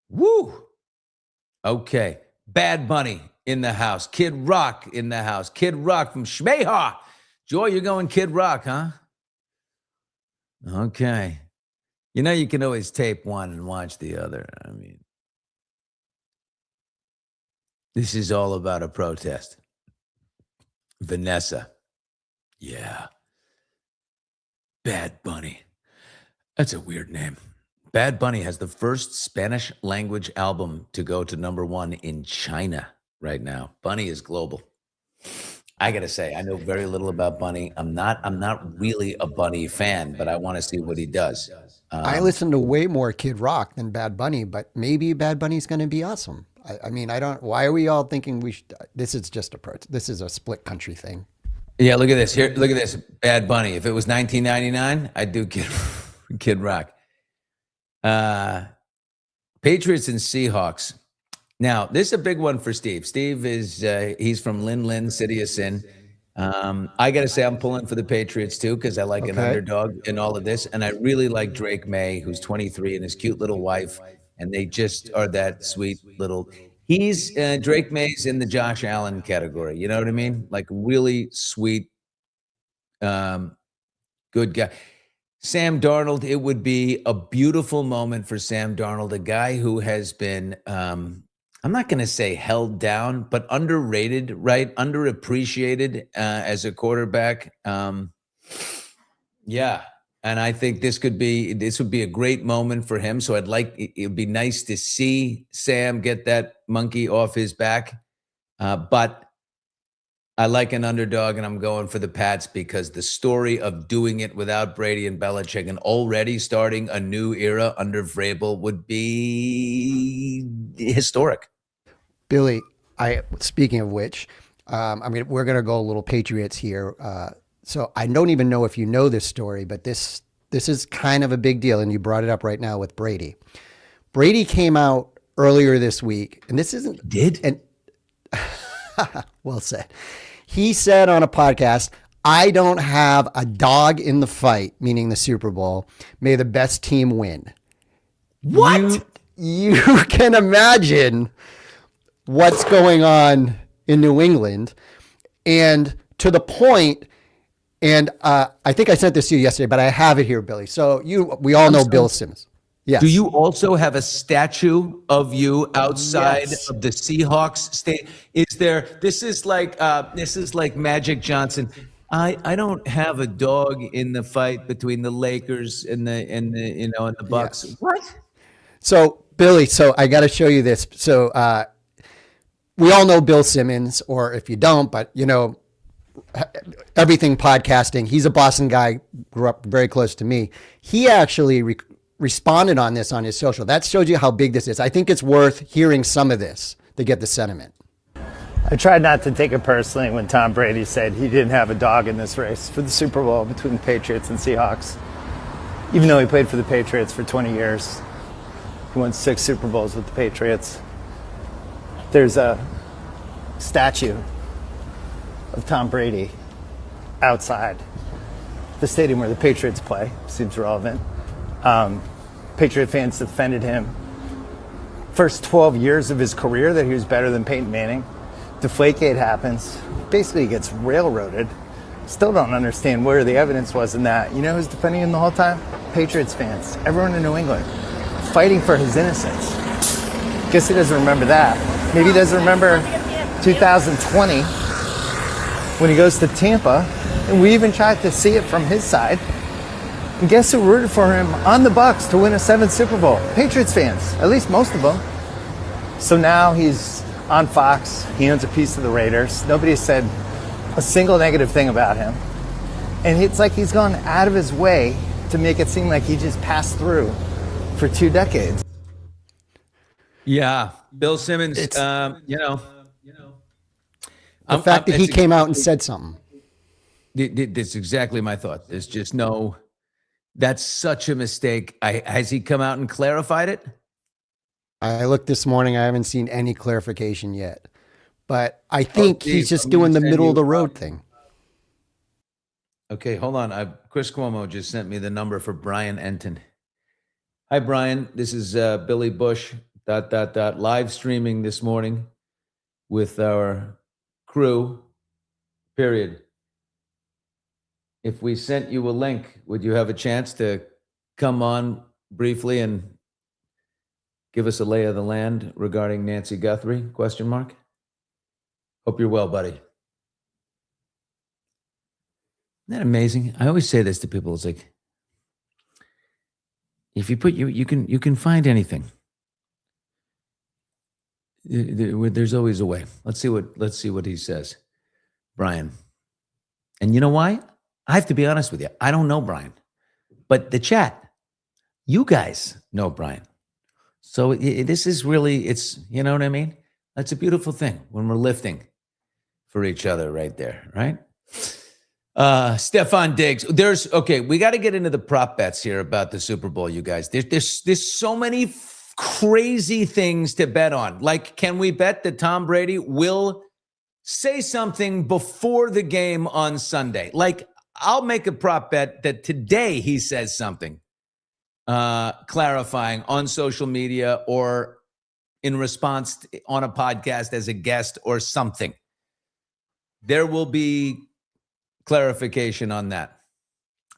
Woo. Okay. Bad Bunny in the house. Kid Rock in the house. Kid Rock from Shmeha. Joy, you're going Kid Rock, huh? Okay. You know, you can always tape one and watch the other. I mean, this is all about a protest. Vanessa. Yeah. Bad Bunny. That's a weird name. Bad Bunny has the first Spanish language album to go to #1 in China right now. Bunny is global. I got to say, I know very little about Bunny. I'm not really a Bunny fan, but I want to see what he does. I listen to way more Kid Rock than Bad Bunny, but maybe Bad Bunny's going to be awesome. I mean, why are we all thinking this is just this is a split country thing? Yeah, look at this. Here, look at this. Bad Bunny. If it was 1999, I'd do Kid Kid Rock. Patriots and Seahawks. Now, this is a big one for Steve. Steve is he's from Lin, City of Sin. I got to say, I'm pulling for the Patriots too because I like an underdog in all of this, and I really like Drake May, who's 23, and his cute little wife, and they just are that sweet little. He's Drake May's in the Josh Allen category. You know what I mean? Like really sweet, good guy. Sam Darnold, it would be a beautiful moment for Sam Darnold, a guy who has been, I'm not going to say held down, but underrated, right? Underappreciated as a quarterback. Yeah. And I think this would be a great moment for him. So it would be nice to see Sam get that monkey off his back. But I like an underdog, and I'm going for the Pats because the story of doing it without Brady and Belichick and already starting a new era under Vrabel would be historic. Billy, speaking of which, we're going to go a little Patriots here. So I don't even know if you know this story, but this is kind of a big deal, and you brought it up right now with Brady. Brady came out earlier this week, and this isn't well said. He said on a podcast, "I don't have a dog in the fight," meaning the Super Bowl. "May the best team win." What? You can imagine what's going on in New England, and to the point. And I think I sent this to you yesterday, but I have it here, Billy. So we all know Bill Simmons. Yes. Do you also have a statue of you outside of the Seahawks state? This is like Magic Johnson. I don't have a dog in the fight between the Lakers and the Bucks. Yes. What? So Billy, I got to show you this. So we all know Bill Simmons, or if you don't, but everything podcasting. He's a Boston guy, grew up very close to me. He actually responded on this on his social. That shows you how big this is. I think it's worth hearing some of this to get the sentiment. I tried not to take it personally when Tom Brady said he didn't have a dog in this race for the Super Bowl between the Patriots and Seahawks. Even though he played for the Patriots for 20 years, he won 6 Super Bowls with the Patriots. There's a statue of Tom Brady outside the stadium where the Patriots play. Seems relevant. Patriot fans defended him first 12 years of his career that he was better than Peyton Manning. Deflategate happens. Basically he gets railroaded. Still don't understand where the evidence was in that. You know who's defending him the whole time? Patriots fans. Everyone in New England fighting for his innocence. Guess he doesn't remember that. Maybe he doesn't remember 2020 when he goes to Tampa, and we even tried to see it from his side. And guess who rooted for him on the Bucs to win a 7th Super Bowl? Patriots fans, at least most of them. So now he's on Fox. He owns a piece of the Raiders. Nobody said a single negative thing about him. And it's like he's gone out of his way to make it seem like he just passed through for 2 decades. Yeah, Bill Simmons, the fact that he came out and said something. That's exactly my thought. There's just that's such a mistake. Has he come out and clarified it? I looked this morning. I haven't seen any clarification yet. But I think he's just doing the middle of the road thing. Okay, hold on. Chris Cuomo just sent me the number for Brian Enton. Hi, Brian. This is Billy Bush, ... live streaming this morning with our crew, period. If we sent you a link, would you have a chance to come on briefly and give us a lay of the land regarding Nancy Guthrie, ? Hope you're well, buddy. Isn't that amazing? I always say this to people. It's like, if you put you can find anything. There's always a way. Let's see what he says, Brian. And you know why? I have to be honest with you. I don't know Brian, but the chat, you guys know Brian. So this is really, you know what I mean? That's a beautiful thing when we're lifting for each other right there, right? Stefan Diggs. We got to get into the prop bets here about the Super Bowl, you guys. There's so many crazy things to bet on. Like, can we bet that Tom Brady will say something before the game on Sunday? Like, I'll make a prop bet that today he says something clarifying on social media or in response on a podcast as a guest or something. There will be clarification on that.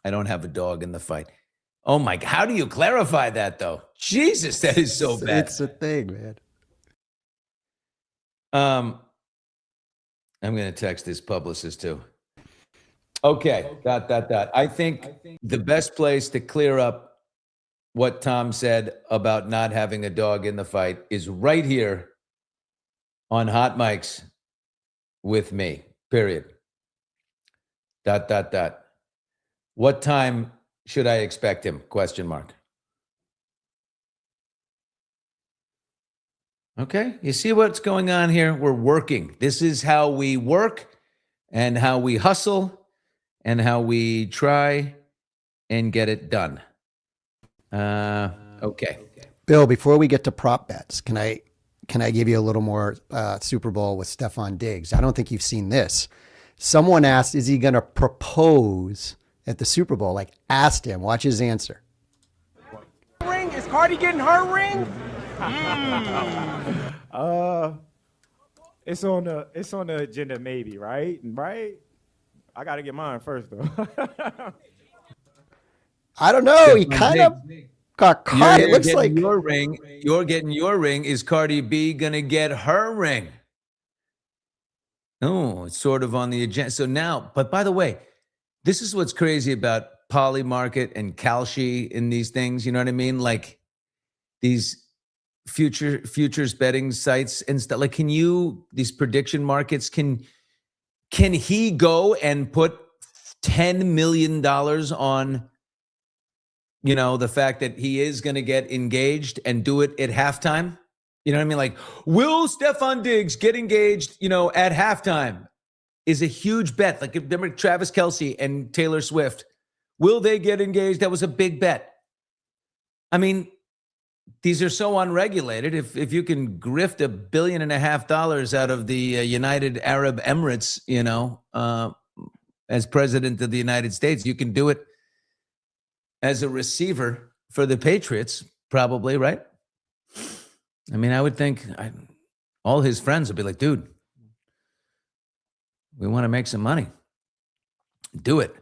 I don't have a dog in the fight. Oh my, how do you clarify that though? Jesus, that is so bad. It's a thing, man. I'm going to text his publicist too. Okay, ... I think the best place to clear up what Tom said about not having a dog in the fight is right here on Hot Mics with me, period. ... What time should I expect him? Question mark. Okay, you see what's going on here? We're working. This is how we work and how we hustle and how we try and get it done. Okay. Bill, before we get to prop bets, can I give you a little more Super Bowl with Stefan Diggs? I don't think you've seen this. Someone asked, is he going to propose at the Super Bowl? Like, asked him. Watch his answer. Ring? Is Cardi getting her ring? It's on the agenda, maybe, right? Right? I got to get mine first, though. I don't know. He kind of got caught. It looks like your ring. You're getting your ring. Is Cardi B gonna get her ring? No, it's sort of on the agenda. So now, but by the way, this is what's crazy about Poly Market and Kalshi in these things. You know what I mean? Like these futures betting sites and stuff. Like, these prediction markets, can he go and put $10 million on, the fact that he is going to get engaged and do it at halftime? You know what I mean? Like, will Stefan Diggs get engaged, at halftime is a huge bet. Like, remember Travis Kelce and Taylor Swift. Will they get engaged? That was a big bet. I mean, these are so unregulated. If you can grift $1.5 billion out of the United Arab Emirates, as president of the United States, you can do it as a receiver for the Patriots, probably, right? I mean, I would think all his friends would be like, dude, we want to make some money. Do it.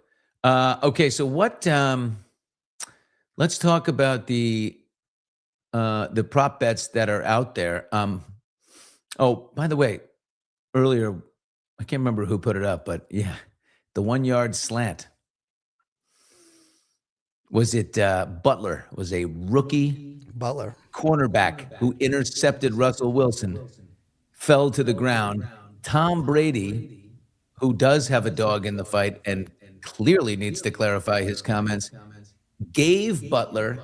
Okay, so what? Let's talk about the prop bets that are out there. Oh, by the way, earlier, I can't remember who put it up, but yeah, the 1 yard slant. Was it Butler? Was a rookie Butler cornerback who intercepted Russell Wilson, fell to the ground. Tom Brady, who does have a dog in the fight and clearly needs to clarify his comments, gave Butler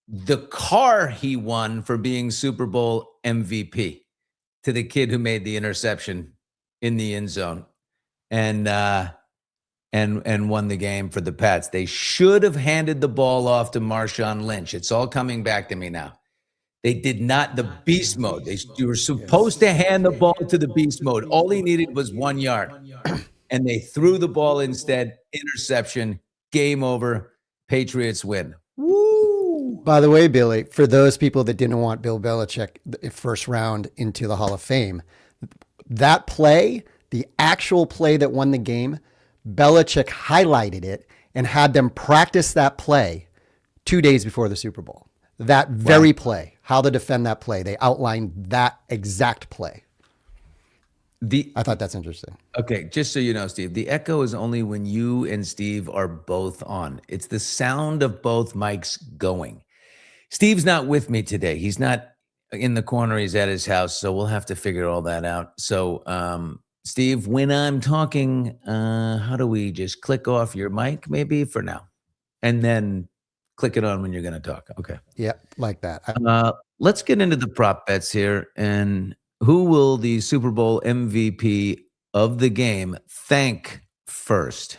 the car he won for being Super Bowl MVP to the kid who made the interception in the end zone and won the game for the Pats. They should have handed the ball off to Marshawn Lynch. It's all coming back to me now. They did not. The beast mode. You were supposed to hand the ball to the beast mode. All he needed was 1 yard. And they threw the ball instead. Interception. Game over. Patriots win. Woo! By the way, Billy, for those people that didn't want Bill Belichick first round into the Hall of Fame, that play, the actual play that won the game, Belichick highlighted it and had them practice that play 2 days before the Super Bowl. That very play, how to defend that play. They outlined that exact play. I thought that's interesting. Okay, just so you know, Steve, the echo is only when you and Steve are both on. It's the sound of both mics going. Steve's not with me today. He's not in the corner. He's at his house, so we'll have to figure all that out. So, Steve, when I'm talking, how do we just click off your mic maybe for now? And then click it on when you're going to talk. Okay. Yeah, like that. Let's get into the prop bets here. And who will the Super Bowl MVP of the game thank first.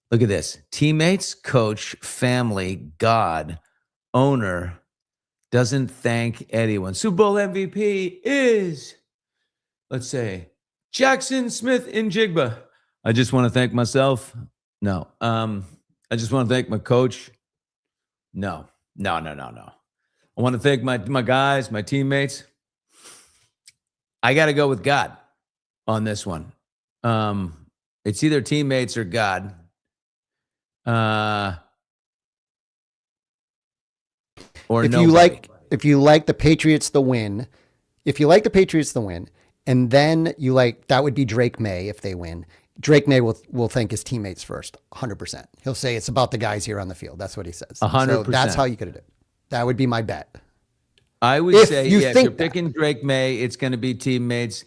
Look at this. Teammates, coach, family, God, owner, doesn't thank anyone. Super Bowl MVP is, let's say, Jackson Smith in Jigba. I just want to thank myself. No. I just want to thank my coach. No. I want to thank my guys, my teammates. I got to go with God on this one. It's either teammates or God. Or if nobody. if you like the Patriots to win, and then you like, that would be Drake May if they win. Drake May will thank his teammates first, 100%. He'll say it's about the guys here on the field. That's what he says. 100%. So that's how you could do it. That would be my bet. I would If say, you if think you're picking Drake May, it's going to be teammates.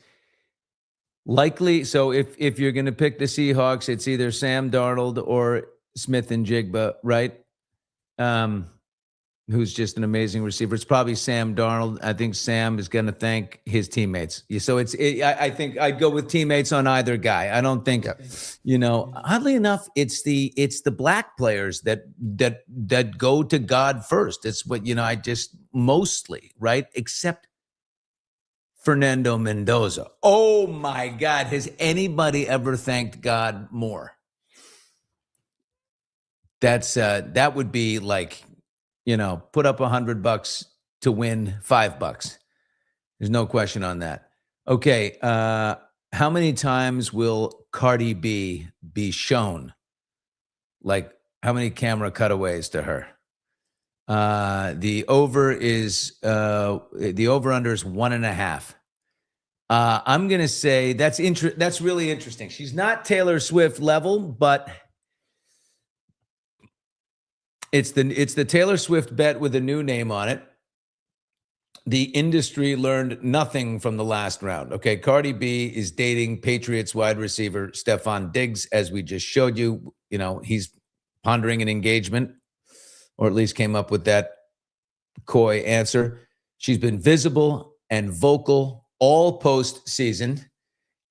Likely, so if you're going to pick the Seahawks, it's either Sam Darnold or Smith and Jigba, right? Who's just an amazing receiver. It's probably Sam Darnold. I think Sam is going to thank his teammates. So I think I'd go with teammates on either guy. I don't think, oddly enough, it's the black players that go to God first. It's what, I just mostly, right? Except Fernando Mendoza. Oh my God. Has anybody ever thanked God more? That would be like, put up $100 to win $5. There's no question on that. Okay. How many times will Cardi B be shown? Like, how many camera cutaways to her? The over under is 1.5. I'm going to say that's really interesting. She's not Taylor Swift level, but it's the Taylor Swift bet with a new name on it. The industry learned nothing from the last round. Okay, Cardi B is dating Patriots wide receiver Stephon Diggs, as we just showed you. He's pondering an engagement, or at least came up with that coy answer. She's been visible and vocal all postseason.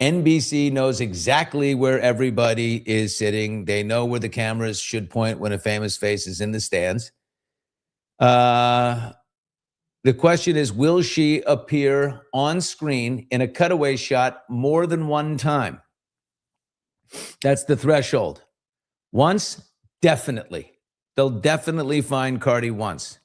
NBC knows exactly where everybody is sitting. They know where the cameras should point when a famous face is in the stands. The question is, will she appear on screen in a cutaway shot more than one time? That's the threshold. Once, definitely. They'll definitely find Cardi once.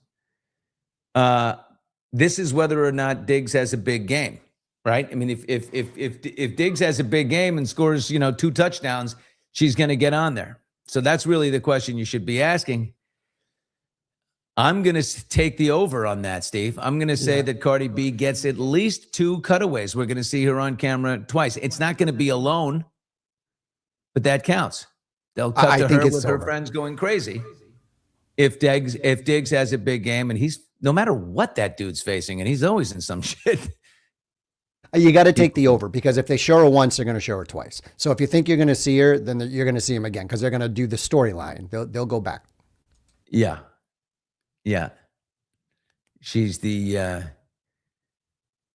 This is whether or not Diggs has a big game. Right? I mean, if Diggs has a big game and scores, 2 touchdowns, she's going to get on there. So that's really the question you should be asking. I'm going to take the over on that, Steve. I'm going to say that Cardi B gets at least 2 cutaways. We're going to see her on camera twice. It's not going to be alone, but that counts. They'll cut to her with her friends going crazy. If Diggs has a big game, and he's, no matter what that dude's facing, and he's always in some shit. You got to take the over, because if they show her once, they're going to show her twice. So if you think you're going to see her, then you're going to see him again, because they're going to do the storyline. They'll go back. Yeah. She's the.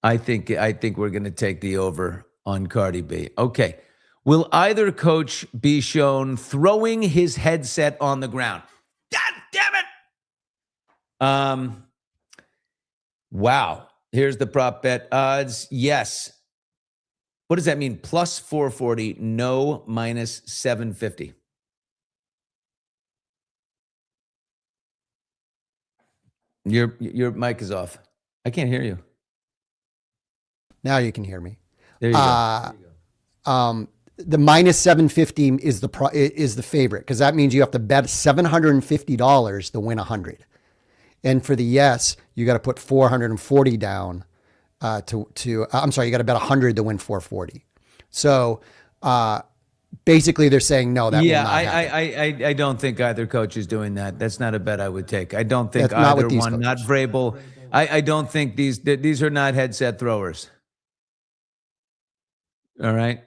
I think we're going to take the over on Cardi B. Okay. Will either coach be shown throwing his headset on the ground? God damn it! Wow. Here's the prop bet odds. Yes. What does that mean? Plus 440, no, minus 750. Your mic is off. I can't hear you. Now you can hear me. There you go. The minus 750 is the favorite, because that means you have to bet $750 to win 100. And for the yes, you got to put 440 down I'm sorry, you got to bet 100 to win 440. So basically they're saying no, that will not happen. I don't think either coach is doing that. That's not a bet I would take. I don't think That's not either with these one, not coaches. Vrabel. I don't think these are not headset throwers. All right.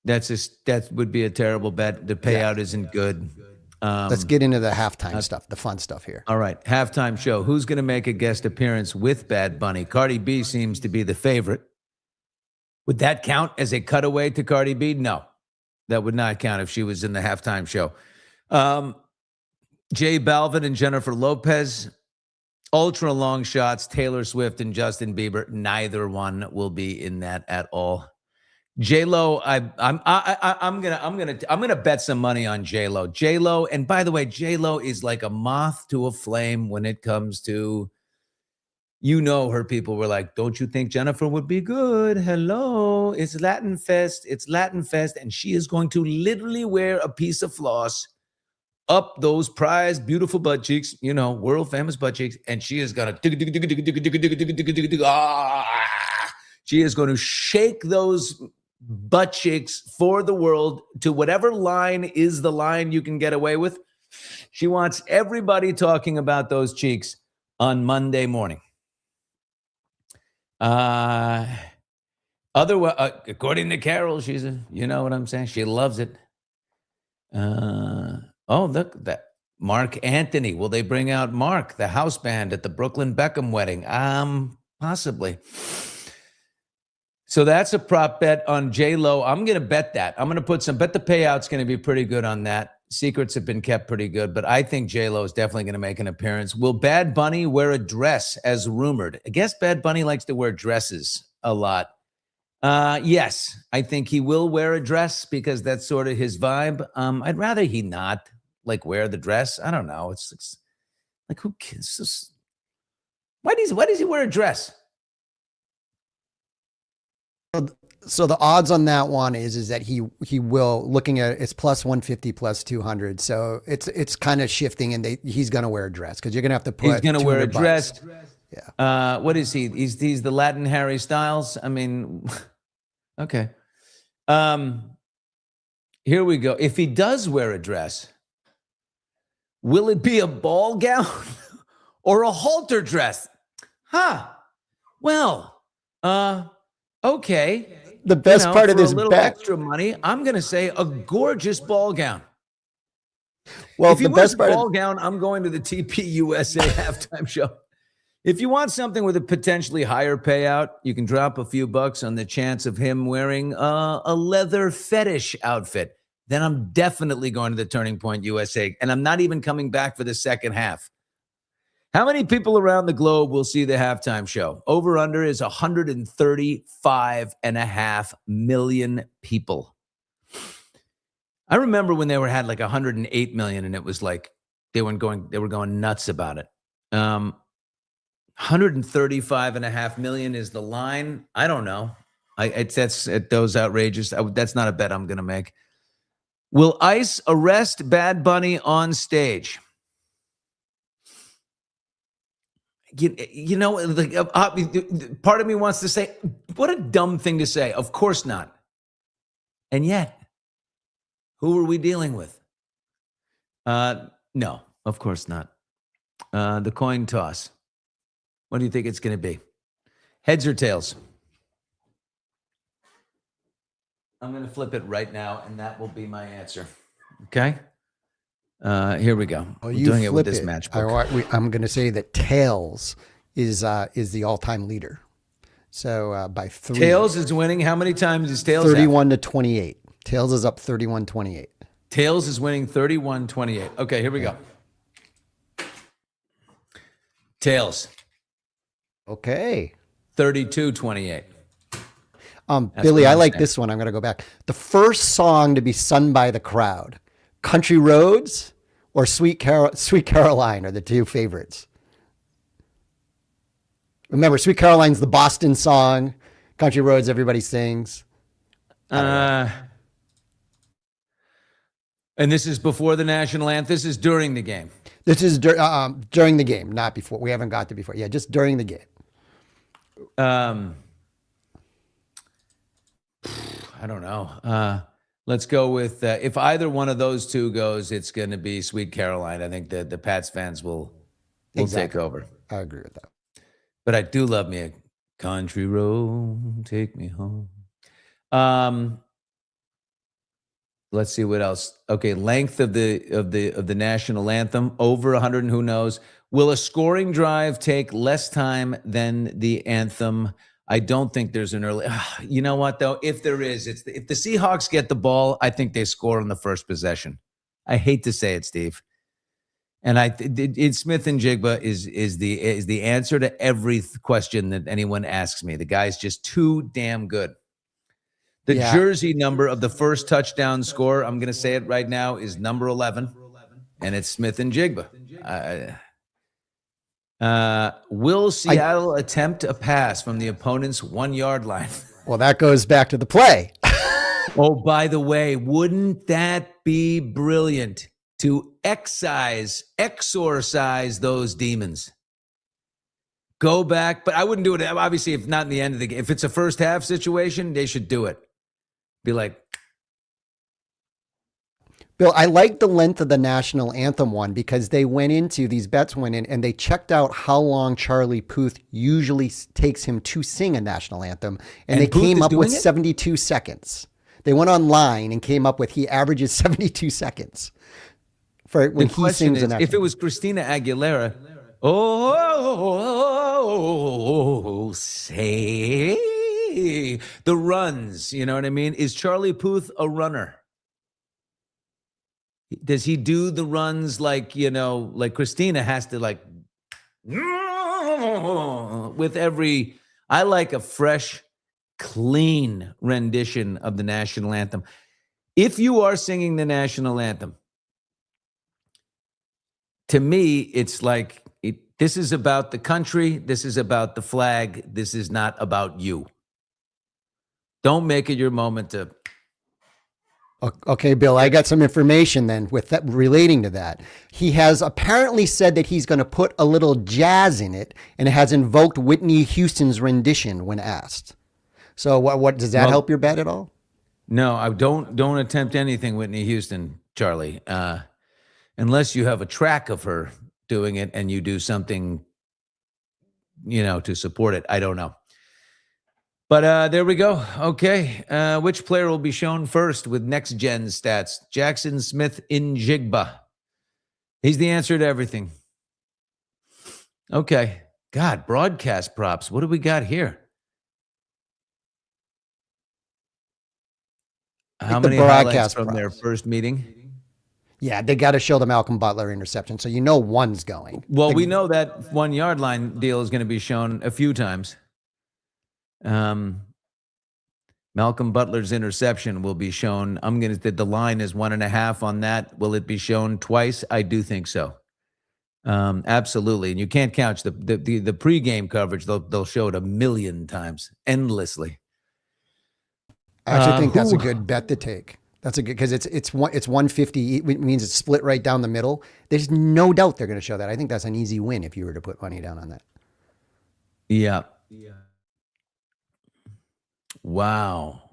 That would be a terrible bet. The payout isn't good. Let's get into the halftime stuff, the fun stuff here. All right. Halftime show. Who's going to make a guest appearance with Bad Bunny? Cardi B seems to be the favorite. Would that count as a cutaway to Cardi B? No. That would not count if she was in the halftime show. J Balvin and Jennifer Lopez, ultra long shots. Taylor Swift and Justin Bieber, neither one will be in that at all. J-Lo, I'm gonna bet some money on J-Lo. J-Lo, and by the way, J-Lo is like a moth to a flame when it comes to, her people were like, don't you think Jennifer would be good? Hello, it's Latin Fest. It's Latin Fest. And she is going to literally wear a piece of floss up those prized, beautiful butt cheeks, world famous butt cheeks. And she is going to, she is going to shake those butt cheeks for the world to whatever line is the line you can get away with. She wants everybody talking about those cheeks on Monday morning. According to Carol, she's you know what I'm saying? She loves it. Look, that Mark Anthony. Will they bring out Mark, the house band at the Brooklyn Beckham wedding? Possibly. So that's a prop bet on J-Lo. I'm going to bet that. I'm going to bet the payout's going to be pretty good on that. Secrets have been kept pretty good, but I think J-Lo is definitely going to make an appearance. Will Bad Bunny wear a dress as rumored? I guess Bad Bunny likes to wear dresses a lot. Yes, I think he will wear a dress because that's sort of his vibe. I'd rather he not wear the dress. I don't know. It's like, who cares? Why does he wear a dress? So the odds on that one is that he will, looking at it's plus 150, plus 200. So it's kind of shifting, and he's going to wear a dress because you're going to have to put. He's going to wear a dress. Yeah. What is he? He's the Latin Harry Styles. I mean, okay. Here we go. If he does wear a dress, will it be a ball gown or a halter dress? Well, okay. The best part of this for a little extra money, I'm going to say a gorgeous ball gown. Well, if he the wears best a part ball gown, I'm going to the TP USA halftime show. If you want something with a potentially higher payout, you can drop a few bucks on the chance of him wearing a leather fetish outfit. Then I'm definitely going to the Turning Point USA, and I'm not even coming back for the second half. How many people around the globe will see the halftime show? Over under is 135.5 million people. I remember when they had 108 million, and it was like they were going nuts about it. 135.5 million is the line. I don't know. That's at those outrageous. That's not a bet I'm going to make. Will ICE arrest Bad Bunny on stage? Part of me wants to say, what a dumb thing to say. Of course not. And yet, who are we dealing with? No, of course not. The coin toss. What do you think it's going to be? Heads or tails? I'm going to flip it right now, and that will be my answer. Okay? Here we go. Oh, We're doing it with this matchbook. I'm going to say that tails is the all-time leader. So by 3. Tails is winning. How many times is Tails 31-28. Tails is up 31-28. Tails is winning 31-28. Okay, here we go. Tails. Okay. 32-28. Billy, I like this one. I'm going to go back. The first song to be sung by the crowd. Country Roads or Sweet Caroline are the two favorites. Remember, Sweet Caroline's the Boston song. Country Roads, everybody sings. And this is before the national anthem. This is during the game. This is during the game, not before. We haven't got to before. Yeah, just during the game. I don't know. Let's go with if either one of those two goes, it's going to be Sweet Caroline. I think the Pats fans will take over. I agree with that. But I do love me a country road, take me home. Let's see what else. Okay, length of the national anthem over 100, and who knows? Will a scoring drive take less time than the anthem? I don't think there's an early. You know what though? If there is, if the Seahawks get the ball, I think they score on the first possession. I hate to say it, Steve. And Smith and Jigba is the answer to every question that anyone asks me. The guy's just too damn good. The jersey number of the first touchdown score, I'm going to say it right now, is number 11, and it's Smith and Jigba. Will Seattle attempt a pass from the opponent's 1 yard line? Well, that goes back to the play. Oh, by the way, wouldn't that be brilliant to exorcise those demons? Go back, but I wouldn't do it. Obviously, if not in the end of the game, if it's a first half situation, they should do it. Be like, Bill, I like the length of the national anthem one because they went into these bets went in and they checked out how long Charlie Puth usually takes him to sing a national anthem. And they Puth came is up with doing it? 72 seconds. They went online and came up with he averages 72 seconds for when the he question sings is, a national if it was Christina Aguilera, oh, say the runs, you know what I mean? Is Charlie Puth a runner? Does he do the runs like, like Christina has to like, with every, I like a fresh, clean rendition of the national anthem. If you are singing the national anthem, to me, it's like, this is about the country. This is about the flag. This is not about you. Don't make it your moment to. Okay, Bill, I got some information then with that relating to that. He has apparently said that he's going to put a little jazz in it and has invoked Whitney Houston's rendition when asked. So what does that help your bet at all? No, I don't attempt anything Whitney Houston, Charlie, unless you have a track of her doing it and you do something, to support it. I don't know. But there we go. Okay. Which player will be shown first with next gen stats? Jackson Smith in Jigba. He's the answer to everything. Okay. God, broadcast props. What do we got here? How many highlights from their first meeting? Yeah, they got to show the Malcolm Butler interception. So one's going. Well, we know that 1 yard line deal is going to be shown a few times. Malcolm Butler's interception will be shown. The line is 1.5 on that. Will it be shown twice? I do think so. Absolutely. And you can't count the pregame coverage. They'll show it 1 million times, endlessly. I actually think that's a good bet to take. That's a good, because it's 150. It means it's split right down the middle. There's no doubt they're going to show that. I think that's an easy win if you were to put money down on that. Yeah. Wow.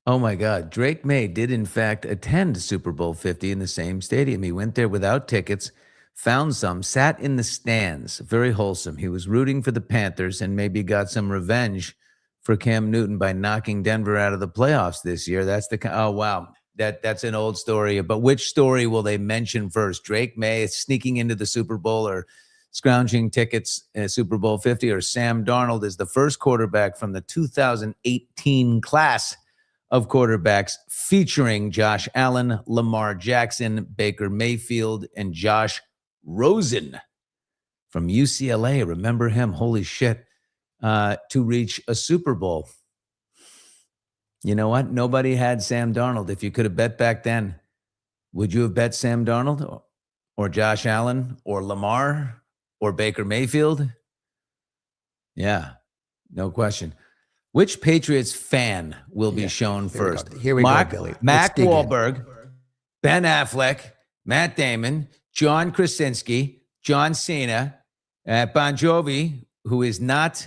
Oh my God. Drake May did in fact attend Super Bowl 50 in the same stadium. He went there without tickets, found some, sat in the stands. Very wholesome. He was rooting for the Panthers and maybe got some revenge for Cam Newton by knocking Denver out of the playoffs this year. Oh wow. That's an old story. But which story will they mention first? Drake May is sneaking into the Super Bowl or scrounging tickets in Super Bowl 50, or Sam Darnold is the first quarterback from the 2018 class of quarterbacks featuring Josh Allen, Lamar Jackson, Baker Mayfield, and Josh Rosen from UCLA. Remember him? Holy shit. To reach a Super Bowl. You know what? Nobody had Sam Darnold. If you could have bet back then, would you have bet Sam Darnold or Josh Allen or Lamar or Baker Mayfield? Yeah, no question. Which Patriots fan will be shown first? Here we go, Billy. Mac Wahlberg, Ben Affleck, Matt Damon, John Krasinski, John Cena, Bon Jovi, who is not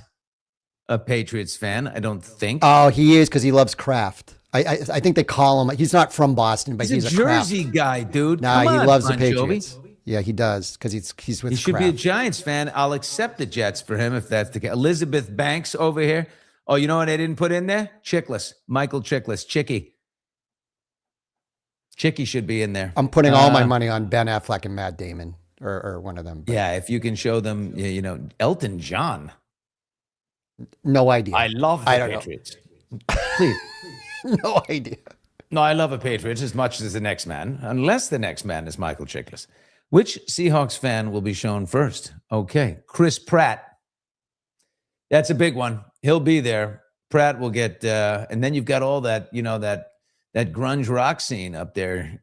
a Patriots fan, I don't think. Oh, he is, because he loves Kraft. I think they call him. He's not from Boston, but he's a Kraft. Jersey guy, dude. Nah, Come he on, loves Bon the Patriots. Jovi. Yeah, he does, because he's with He should Kraft. be a Giants fan. I'll accept the Jets for him if that's the case. Elizabeth Banks over here. Oh, you know what I didn't put in there? Chickless. Michael Chickless. Chicky. Chicky should be in there. I'm putting all my money on Ben Affleck and Matt Damon, or one of them. But. Yeah, if you can show them, Elton John. No idea. I love the I don't know. Patriots. Please. No idea. No, I love a Patriots as much as the next man, unless the next man is Michael Chiklis. Which Seahawks fan will be shown first? Okay, Chris Pratt. That's a big one. He'll be there. Pratt will get, and then you've got all that, that grunge rock scene up there.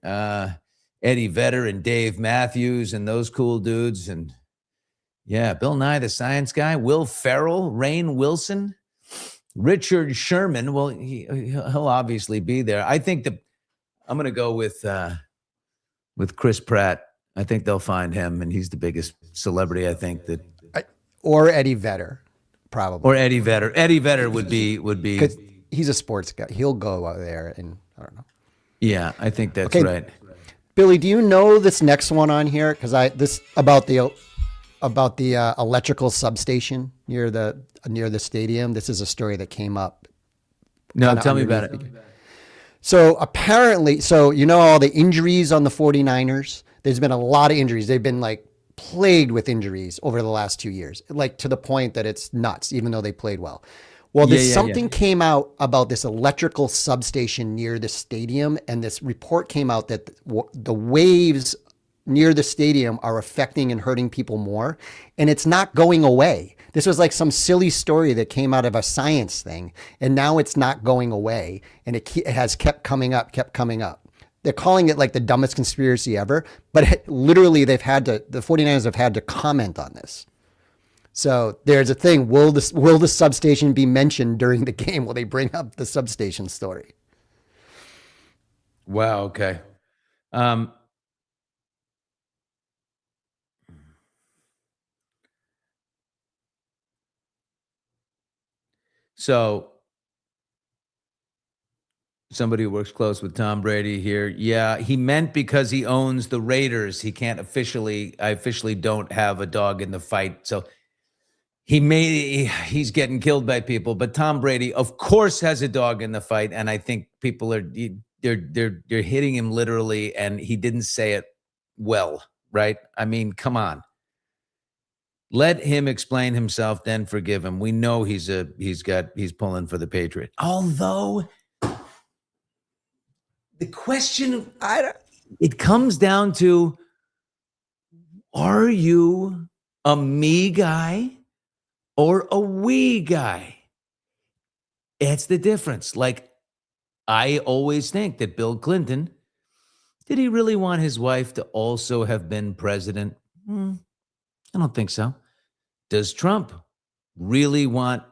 Eddie Vedder and Dave Matthews and those cool dudes. And yeah, Bill Nye the Science Guy, Will Ferrell, Rainn Wilson, Richard Sherman. Well, he'll obviously be there. I think I'm going to go with Chris Pratt. I think they'll find him, and he's the biggest celebrity. I think Or Eddie Vedder, probably. Or Eddie Vedder. Eddie Vedder would be. Because he's a sports guy. He'll go out there and I don't know. Yeah, I think that's Okay. right. Billy, do you know this next one on here? Because this about the electrical substation near the stadium. This is a story that came up. No, kinda tell me about underneath it. So apparently, all the injuries on the 49ers, there's been a lot of injuries. They've been like plagued with injuries over the last 2 years, like to the point that it's nuts, even though they played well. Well, something came out about this electrical substation near the stadium, and this report came out that the waves near the stadium are affecting and hurting people more, and it's not going away. This was like some silly story that came out of a science thing, and now it's not going away, and it has kept coming up. They're calling it like the dumbest conspiracy ever, but literally the 49ers have had to comment on this. So there's a thing. Will the substation be mentioned during the game? Will they bring up the substation story? Wow. Okay. So somebody who works close with Tom Brady here. Yeah, he meant because he owns the Raiders. He can't I officially don't have a dog in the fight. So he's getting killed by people, but Tom Brady, of course, has a dog in the fight. And I think people they're hitting him literally, and he didn't say it well, right? I mean, come on. Let him explain himself, then forgive him. We know he's pulling for the Patriot. Although the question, it comes down to, are you a me guy or a we guy? It's the difference. Like, I always think that Bill Clinton, did he really want his wife to also have been president? I don't think so. Does Trump really want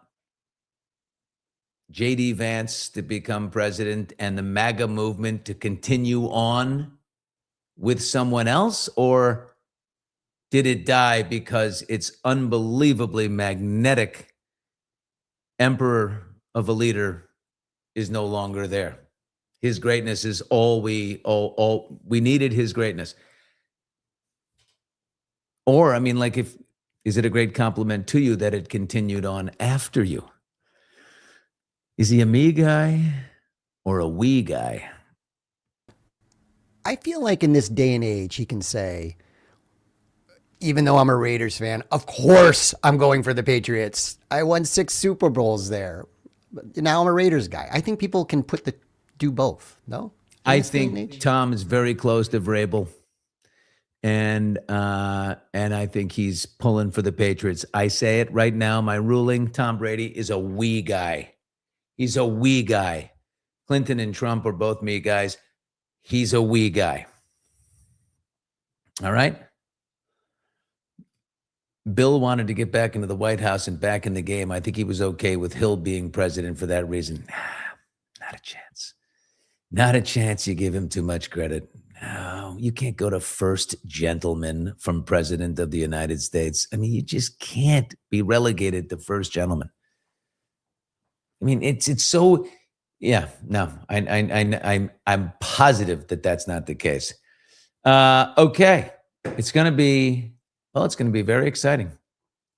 J.D. Vance to become president and the MAGA movement to continue on with someone else? Or did it die because its unbelievably magnetic emperor of a leader is no longer there? His greatness is all we needed, his greatness. Or, I mean, like, is it a great compliment to you that it continued on after you? Is he a me guy or a we guy? I feel like in this day and age, he can say, even though I'm a Raiders fan, of course I'm going for the Patriots. I won 6 Super Bowls there. But now I'm a Raiders guy. I think people can do both. No? I think Tom is very close to Vrabel. And I think he's pulling for the Patriots. I say it right now. My ruling, Tom Brady is a we guy. He's a we guy. Clinton and Trump are both me guys. He's a we guy. All right? Bill wanted to get back into the White House and back in the game. I think he was okay with Hill being president for that reason. Not a chance. Not a chance. You give him too much credit. No, you can't go to first gentleman from president of the United States. I mean, you just can't be relegated to first gentleman. I mean, it's so, yeah, no, I'm positive that that's not the case. Okay. It's going to be very exciting.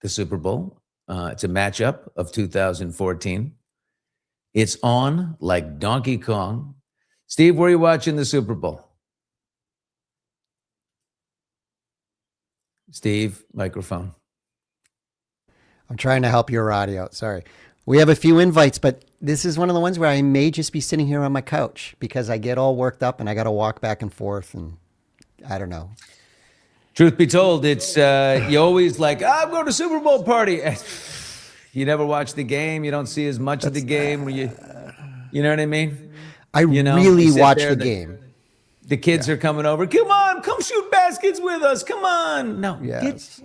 The Super Bowl. It's a matchup of 2014. It's on like Donkey Kong. Steve, where are you watching the Super Bowl? Steve, microphone. I'm trying to help your audio. Sorry. We have a few invites, but this is one of the ones where I may just be sitting here on my couch because I get all worked up and I got to walk back and forth, and I don't know. Truth be told, it's you always like, I'm going to Super Bowl party. You never watch the game. You don't see as much of the game. You know what I mean? I really watch the game. The kids are coming over. Come on, come shoot baskets with us. Come on. No. Yes.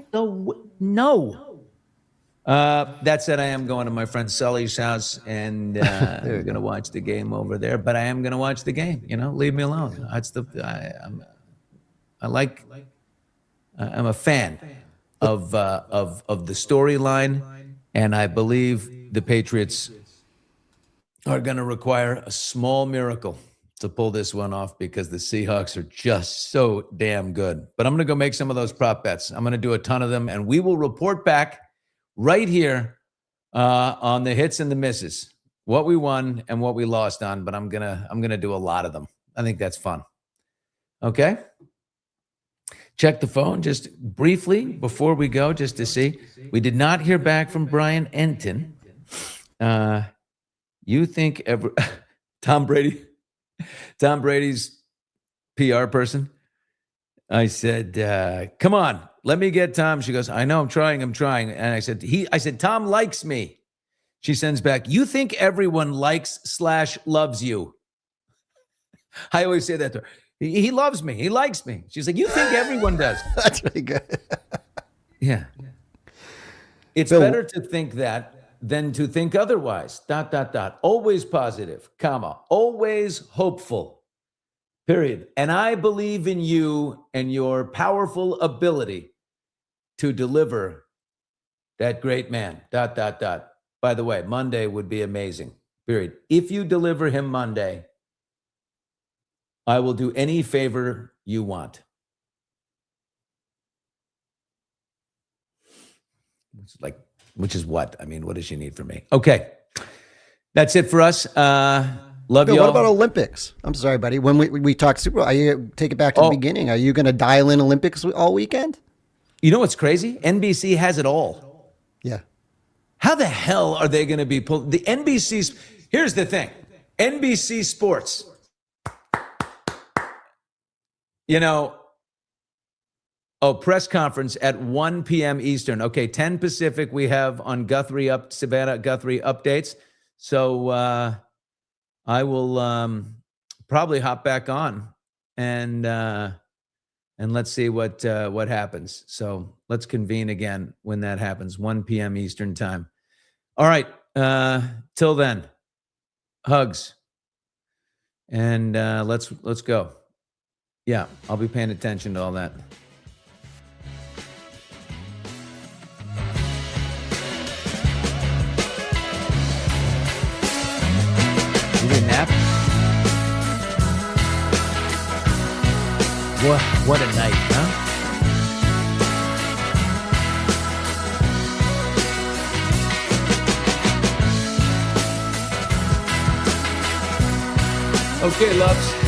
No. That said, I am going to my friend Sully's house, and I'm going to watch the game over there. But I am going to watch the game. Leave me alone. I'm a fan of the storyline, and I believe the Patriots are going to require a small miracle to pull this one off because the Seahawks are just so damn good. But I'm going to go make some of those prop bets. I'm going to do a ton of them, and we will report back right here on the hits and the misses, what we won and what we lost on. But I'm gonna do a lot of them. I think that's fun. Okay. Check the phone just briefly before we go, just to see. We did not hear back from Brian Enton. You think Tom Brady's PR person? I said, come on, let me get Tom. She goes, I know, I'm trying. And I said, Tom likes me. She sends back, you think everyone likes/loves you? I always say that to her. He loves me. He likes me. She's like, you think everyone does. That's really good. Yeah. It's better to think that than to think otherwise. ... Always positive, always hopeful. Period. And I believe in you and your powerful ability to deliver that great man. ... By the way, Monday would be amazing. Period. If you deliver him Monday, I will do any favor you want. Which is what? I mean, what does she need from me? Okay. That's it for us. Love you all. What about Olympics? I'm sorry, buddy. When we talk Super Bowl, take it back to the beginning. Are you going to dial in Olympics all weekend? You know what's crazy? NBC has it all. Yeah. How the hell are they going to be pulled? The NBC's, here's the thing. NBC Sports. Press conference at 1 p.m. Eastern. Okay, 10 Pacific we have on Savannah Guthrie updates. So I will probably hop back on and let's see what happens. So let's convene again when that happens, 1 p.m. Eastern time. All right, till then, hugs. And let's go. Yeah, I'll be paying attention to all that. You did a nap? What a night, huh? Okay, loves.